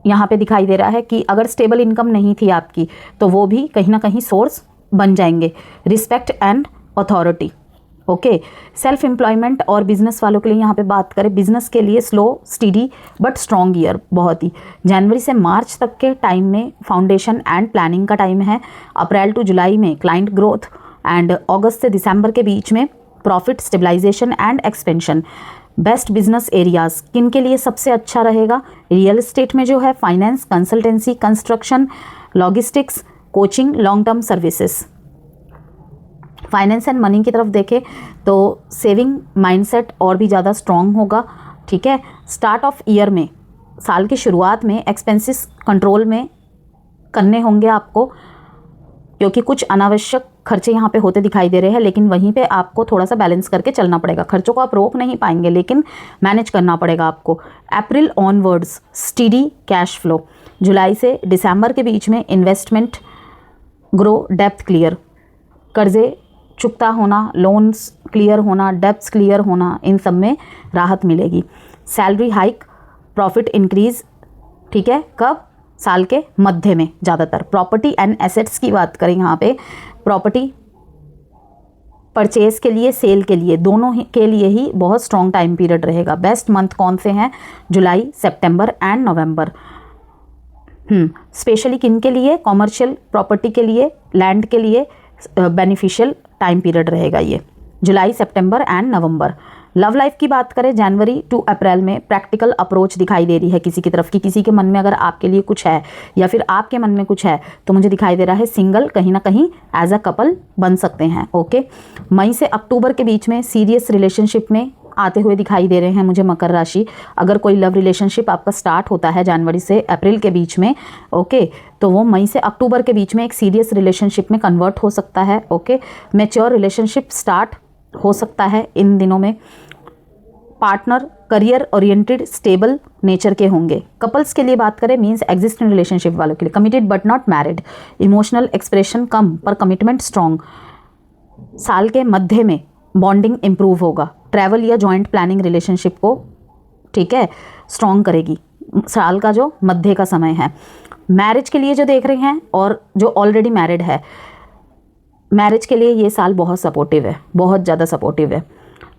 यहाँ पे दिखाई दे रहा है कि अगर स्टेबल इनकम नहीं थी आपकी, तो वो भी कहीं ना कहीं सोर्स बन जाएंगे। Respect and authority. Okay, self employment और बिजनेस वालों के लिए यहाँ पे बात करें, बिजनेस के लिए slow steady but strong year, बहुत ही। जनवरी से मार्च तक के टाइम में फाउंडेशन एंड प्लानिंग का टाइम है। अप्रैल टू जुलाई में क्लाइंट ग्रोथ, एंड अगस्त से दिसंबर के बीच में profit stabilization and expansion. Best business areas किन के लिए सबसे अच्छा रहेगा? रियल एस्टेट में जो है, finance, consultancy, construction, logistics, coaching, long term services. Finance and money की तरफ देखें तो सेविंग माइंडसेट और भी ज़्यादा स्ट्रॉन्ग होगा। ठीक है, स्टार्ट ऑफ ईयर में, साल की शुरुआत में एक्सपेंसेस कंट्रोल में करने होंगे आपको, क्योंकि कुछ अनावश्यक खर्चे यहाँ पे होते दिखाई दे रहे हैं, लेकिन वहीं पे आपको थोड़ा सा बैलेंस करके चलना पड़ेगा। खर्चों को आप रोक नहीं पाएंगे, लेकिन मैनेज करना पड़ेगा आपको। अप्रैल ऑनवर्ड्स स्टीडी कैश फ्लो। जुलाई से दिसंबर के बीच में इन्वेस्टमेंट ग्रो, डेप्थ क्लियर, कर्जे चुकता होना, लोन्स क्लियर होना, डेप्स क्लियर होना, इन सब में राहत मिलेगी। Salary hike, profit increase. ठीक है, कब? साल के मध्य में ज़्यादातर। प्रॉपर्टी एंड एसेट्स की बात करें, यहाँ पे प्रॉपर्टी परचेज के लिए, सेल के लिए, दोनों ही के लिए ही बहुत स्ट्रॉन्ग टाइम पीरियड रहेगा। बेस्ट मंथ कौन से हैं? जुलाई, सितंबर एंड नवंबर। स्पेशली किन के लिए? कॉमर्शियल प्रॉपर्टी के लिए, लैंड के लिए बेनिफिशियल टाइम पीरियड रहेगा ये, जुलाई, सितंबर एंड नवंबर। लव लाइफ की बात करें, जनवरी टू अप्रैल में प्रैक्टिकल अप्रोच दिखाई दे रही है किसी की तरफ की, किसी के मन में अगर आपके लिए कुछ है या फिर आपके मन में कुछ है, तो मुझे दिखाई दे रहा है सिंगल कहीं ना कहीं एज अ कपल बन सकते हैं। ओके, मई से अक्टूबर के बीच में सीरियस रिलेशनशिप में आते हुए दिखाई दे रहे हैं मुझे मकर राशि। अगर कोई लव रिलेशनशिप आपका स्टार्ट होता है जनवरी से अप्रैल के बीच में, ओके, तो वो मई से अक्टूबर के बीच में एक सीरियस रिलेशनशिप में कन्वर्ट हो सकता है। ओके, मैच्योर रिलेशनशिप स्टार्ट हो सकता है इन दिनों में। Partner career oriented, stable nature के होंगे। कपल्स के लिए बात करें, मींस एग्जिस्टिंग रिलेशनशिप वालों के लिए, committed but not married. Emotional expression कम पर कमिटमेंट स्ट्रॉन्ग। साल के मध्य में बॉन्डिंग इंप्रूव होगा। ट्रैवल या जॉइंट प्लानिंग रिलेशनशिप को, ठीक है, स्ट्रॉन्ग करेगी साल का जो मध्य का समय है। मैरिज के लिए जो देख रहे हैं और जो ऑलरेडी मैरिड है, मैरिज के लिए ये साल बहुत सपोर्टिव है, बहुत ज़्यादा सपोर्टिव है।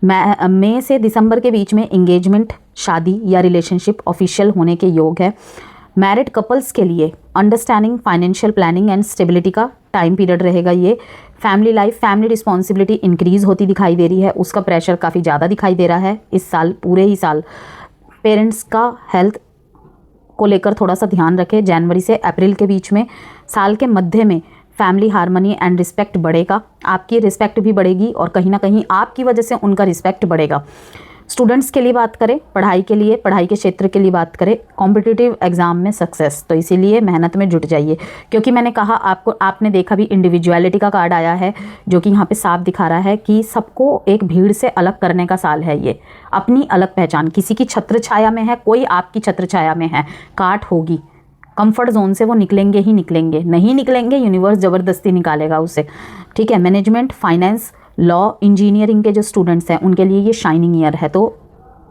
मई से दिसंबर के बीच में इंगेजमेंट, शादी या रिलेशनशिप ऑफिशियल होने के योग है। मैरिड कपल्स के लिए understanding, financial planning and stability का टाइम पीरियड रहेगा ये। Family life, family responsibility increase होती दिखाई दे रही है, उसका प्रेशर काफ़ी ज़्यादा दिखाई दे रहा है इस साल, पूरे ही साल। पेरेंट्स का हेल्थ को लेकर थोड़ा सा ध्यान रखें। जनवरी से अप्रैल के बीच में, साल के मध्य में फैमिली हार्मनी एंड रिस्पेक्ट बढ़ेगा, आपकी रिस्पेक्ट भी बढ़ेगी और कहीं ना कहीं आपकी वजह से उनका रिस्पेक्ट बढ़ेगा। स्टूडेंट्स के लिए बात करें, पढ़ाई के लिए, पढ़ाई के क्षेत्र के लिए बात करें, कॉम्पिटिटिव एग्जाम में सक्सेस, तो इसीलिए मेहनत में जुट जाइए, क्योंकि मैंने कहा आपको, आपने देखा भी इंडिविजुअलिटी का कार्ड आया है जो कि यहाँ पे साफ दिखा रहा है कि सबको एक भीड़ से अलग करने का साल है ये, अपनी अलग पहचान, किसी की छत्र छाया में है, कोई आपकी छत्र छाया में है, काट होगी, कंफर्ट जोन से वो निकलेंगे ही निकलेंगे, नहीं निकलेंगे यूनिवर्स ज़बरदस्ती निकालेगा उसे, ठीक है। मैनेजमेंट, फाइनेंस, लॉ, इंजीनियरिंग के जो स्टूडेंट्स हैं उनके लिए ये शाइनिंग ईयर है, तो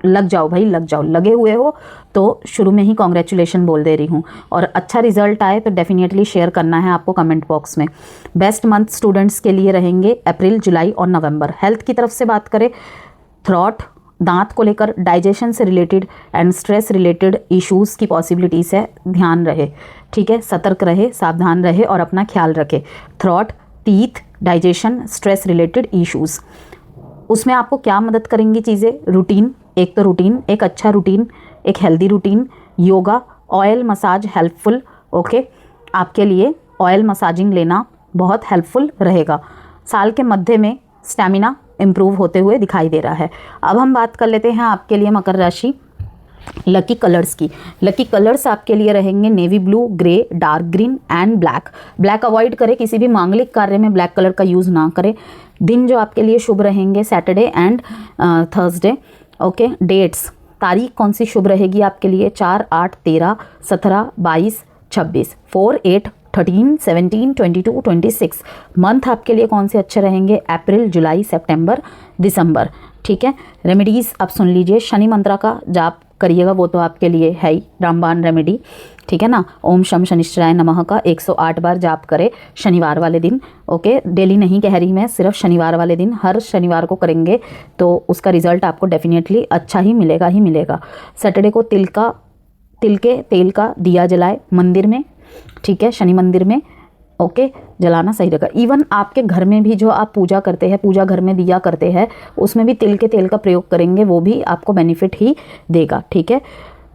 लग जाओ भाई, लग जाओ, लगे हुए हो तो शुरू में ही कॉन्ग्रेचुलेशन बोल दे रही हूँ। और अच्छा रिजल्ट आए तो डेफिनेटली शेयर करना है आपको कमेंट बॉक्स में। बेस्ट मंथ स्टूडेंट्स के लिए रहेंगे अप्रैल, जुलाई और नवंबर। हेल्थ की तरफ से बात करें, थ्रॉट, दांत को लेकर, डाइजेशन से related and stress related issues की पॉसिबिलिटीज़ है, ध्यान रहे, ठीक है, सतर्क रहे, सावधान रहे और अपना ख्याल रखे। Throat, teeth, digestion, stress related issues, उसमें आपको क्या मदद करेंगी चीज़ें? रूटीन, एक तो रूटीन, एक अच्छा रूटीन, एक healthy routine, yoga, oil massage helpful, okay, आपके लिए ऑयल मसाजिंग लेना बहुत हेल्पफुल रहेगा। साल के मध्य में स्टैमिना इम्प्रूव होते हुए दिखाई दे रहा है। अब हम बात कर लेते हैं आपके लिए मकर राशि लकी कलर्स की। लकी कलर्स आपके लिए रहेंगे navy blue, grey, dark green and black. Black avoid करें, किसी भी मांगलिक कार्य में ब्लैक कलर का यूज़ ना करें। दिन जो आपके लिए शुभ रहेंगे Saturday and Thursday, okay. Dates, तारीख कौन सी शुभ रहेगी आपके लिए? 4, 8, 13, 17, 22, 26, 4, 8, 13, 17, 22, 26। मंथ आपके लिए कौन से अच्छे रहेंगे? अप्रैल, जुलाई, सितंबर, दिसंबर, ठीक है। रेमेडीज़ आप सुन लीजिए, शनि मंत्रा का जाप करिएगा, वो तो आपके लिए है ही रामबाण रेमेडी, ठीक है ना। ओम शम शनिश्चराय नमः का 108 बार जाप करें शनिवार वाले दिन, ओके। डेली नहीं कह रही मैं, सिर्फ शनिवार वाले दिन, हर शनिवार को करेंगे तो उसका रिजल्ट आपको डेफिनेटली अच्छा ही मिलेगा ही मिलेगा। सैटरडे को तिल के तेल का दिया जलाए मंदिर में, ठीक है, शनि मंदिर में, ओके, जलाना सही रहेगा। इवन आपके घर में भी जो आप पूजा करते हैं, पूजा घर में दिया करते हैं, उसमें भी तिल के तेल का प्रयोग करेंगे, वो भी आपको बेनिफिट ही देगा, ठीक है।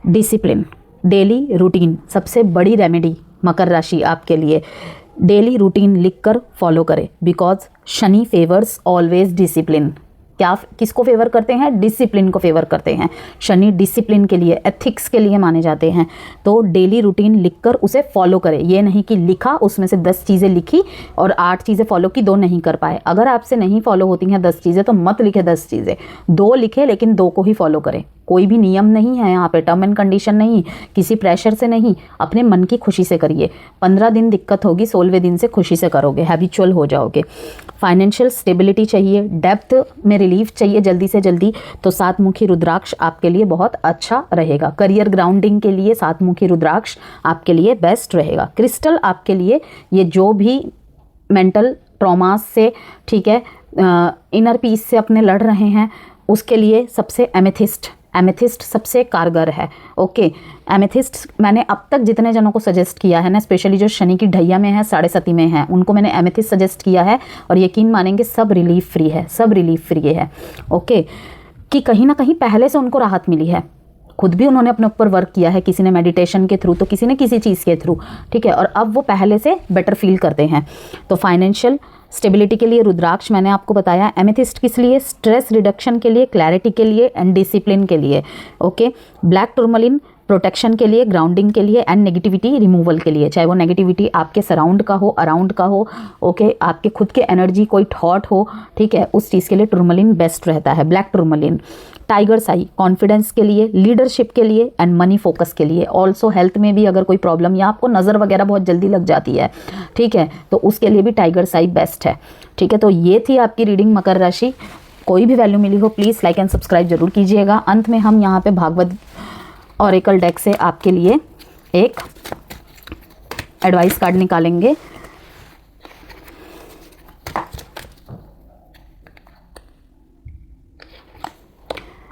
डिसिप्लिन, डेली रूटीन, सबसे बड़ी रेमेडी मकर राशि आपके लिए, डेली रूटीन लिखकर फॉलो करें, because Shani favours always discipline. क्या किसको फेवर करते हैं? डिसिप्लिन को फेवर करते हैं। शनि डिसिप्लिन के लिए, एथिक्स के लिए माने जाते हैं। तो डेली रूटीन लिखकर उसे फॉलो करें। ये नहीं कि लिखा, उसमें से 10 चीज़ें लिखी और 8 चीज़ें फॉलो की, 2 नहीं कर पाए। अगर आपसे नहीं फॉलो होती हैं 10 चीज़ें तो मत लिखे 10 चीज़ें, 2 लिखे लेकिन 2 को ही फॉलो करें। कोई भी नियम नहीं है यहाँ पे, टर्म एंड कंडीशन नहीं, किसी प्रेशर से नहीं, अपने मन की खुशी से करिए। 15 दिन दिक्कत होगी, 16वें दिन से खुशी से करोगे, हैबिचुअल हो जाओगे। फाइनेंशियल स्टेबिलिटी चाहिए, डेप्थ में रिलीफ चाहिए जल्दी से जल्दी, तो 7 मुखी रुद्राक्ष आपके लिए बहुत अच्छा रहेगा। करियर ग्राउंडिंग के लिए 7 मुखी रुद्राक्ष आपके लिए बेस्ट रहेगा। क्रिस्टल आपके लिए, ये जो भी मेंटल ट्रॉमास से, ठीक है, इनर पीस से अपने लड़ रहे हैं, उसके लिए सबसे एमेथिस्ट सबसे कारगर है, ओके। एमेथिस्ट मैंने अब तक जितने जनों को सजेस्ट किया है ना, स्पेशली जो शनि की ढैया में है, 7.5 में है, उनको मैंने एमेथिस्ट सजेस्ट किया है और यकीन मानेंगे सब रिलीफ फ्री है, सब रिलीफ फ्री है, ओके। कि कहीं ना कहीं पहले से उनको राहत मिली है, खुद भी उन्होंने अपने ऊपर वर्क किया है, किसी ने मेडिटेशन के थ्रू तो किसी ने किसी चीज़ के थ्रू, ठीक है, और अब वो पहले से बेटर फील करते हैं। तो फाइनेंशियल स्टेबिलिटी के लिए रुद्राक्ष मैंने आपको बताया। एमेथिस्ट किस लिए? स्ट्रेस रिडक्शन के लिए, क्लैरिटी के लिए एंड डिसिप्लिन के लिए, ओके। ब्लैक टूरमलिन प्रोटेक्शन के लिए, ग्राउंडिंग के लिए एंड नेगेटिविटी रिमूवल के लिए, चाहे वो नेगेटिविटी आपके सराउंड का हो, अराउंड का हो, ओके, आपके खुद के एनर्जी कोई थॉट हो, ठीक है, उस चीज़ के लिए टूरमलिन बेस्ट रहता है, black tourmaline. Tiger Sai confidence के लिए, लीडरशिप के लिए एंड मनी फोकस के लिए। ऑल्सो हेल्थ में भी अगर कोई प्रॉब्लम या आपको नज़र वगैरह बहुत जल्दी लग जाती है, ठीक है, तो उसके लिए भी टाइगर साई बेस्ट है, ठीक है। तो ये थी आपकी रीडिंग मकर राशि। कोई भी वैल्यू मिली हो प्लीज़ लाइक एंड सब्सक्राइब जरूर कीजिएगा। अंत में हम यहाँ पे भागवत ऑरेकल डेक से आपके लिए एक एडवाइस कार्ड निकालेंगे।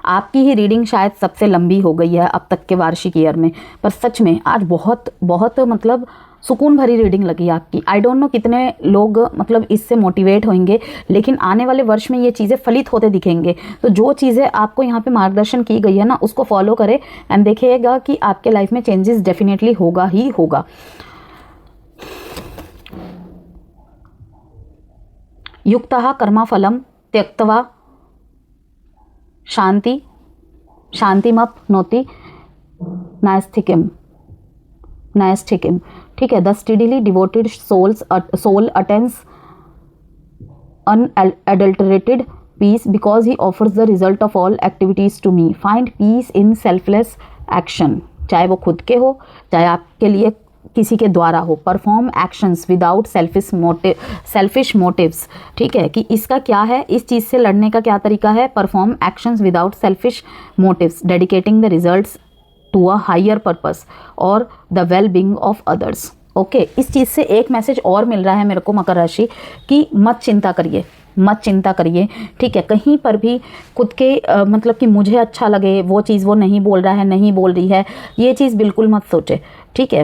आपकी ही रीडिंग शायद सबसे लंबी हो गई है अब तक के वार्षिक ईयर में, पर सच में आज बहुत बहुत मतलब सुकून भरी रीडिंग लगी आपकी। आई डोंट नो कितने लोग मतलब इससे मोटिवेट होंगे, लेकिन आने वाले वर्ष में ये चीज़ें फलित होते दिखेंगे। तो जो चीज़ें आपको यहाँ पे मार्गदर्शन की गई है ना, उसको फॉलो करें एंड देखिएगा कि आपके लाइफ में चेंजेस डेफिनेटली होगा ही होगा। युक्तः कर्मफलम त्यक्त्वा शांतिमप्नोति नैष्ठिकीम। ठीक है, the steadily devoted soul attains unadulterated peace because he offers the result of all activities to me. Find peace in selfless action, चाहे वो खुद के हो चाहे आपके लिए किसी के द्वारा हो। Perform actions without selfish motives. ठीक है, कि इसका क्या है, इस चीज़ से लड़ने का क्या तरीका है। Perform actions without selfish motives, dedicating the results to a higher purpose और the well being of others. Okay, इस चीज़ से एक मैसेज और मिल रहा है मेरे को मकर राशि कि मत चिंता करिए। ठीक है, कहीं पर भी खुद के मतलब कि मुझे अच्छा लगे वो चीज़ वो नहीं बोल रहा है, नहीं बोल रही है, ये चीज़ बिल्कुल मत सोचे। ठीक है,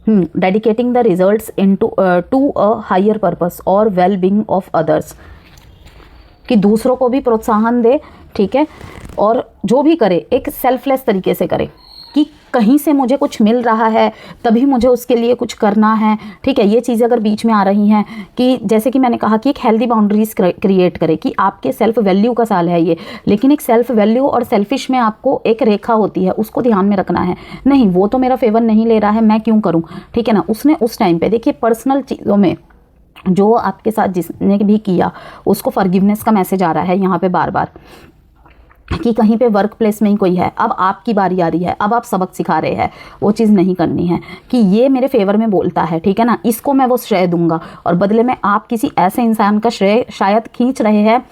dedicating the results to a higher purpose और वेल बीइंग ऑफ अदर्स, कि दूसरों को भी प्रोत्साहन दे। ठीक है, और जो भी करे एक सेल्फलेस तरीके से करे, कि कहीं से मुझे कुछ मिल रहा है तभी मुझे उसके लिए कुछ करना है। ठीक है, ये चीज़ें अगर बीच में आ रही हैं, कि जैसे कि मैंने कहा कि एक हेल्दी बाउंड्रीज क्रिएट करें, कि आपके सेल्फ वैल्यू का साल है ये, लेकिन एक सेल्फ वैल्यू और सेल्फिश में आपको एक रेखा होती है, उसको ध्यान में रखना है। नहीं, वो तो मेरा फेवर नहीं ले रहा है, मैं क्यों करूँ। ठीक है ना, उसने उस टाइम पे देखिए पर्सनल चीज़ों में जो आपके साथ जिसने भी किया उसको फॉरगिवनेस का मैसेज आ रहा है यहाँ पे बार बार, कि कहीं पे वर्क प्लेस में ही कोई है, अब आपकी बारी आ रही है, अब आप सबक सिखा रहे हैं, वो चीज़ नहीं करनी है कि ये मेरे फेवर में बोलता है। ठीक है ना, इसको मैं वो श्रेय दूंगा और बदले में आप किसी ऐसे इंसान का श्रेय शायद खींच रहे हैं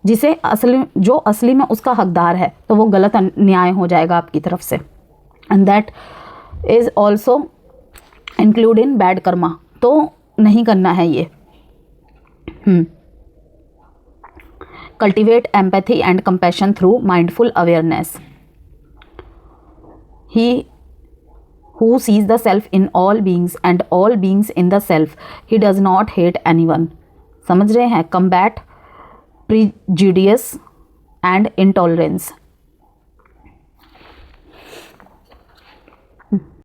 जिसे जो असली में उसका हकदार है, तो वो गलत न्याय हो जाएगा आपकी तरफ से। And that is also include in bad Karma, तो नहीं करना है ये। Cultivate empathy and compassion through mindful awareness. He who sees the self in all beings and all beings in the self, he does not hate anyone. समझ रहे हैं? Combat prejudice and intolerance.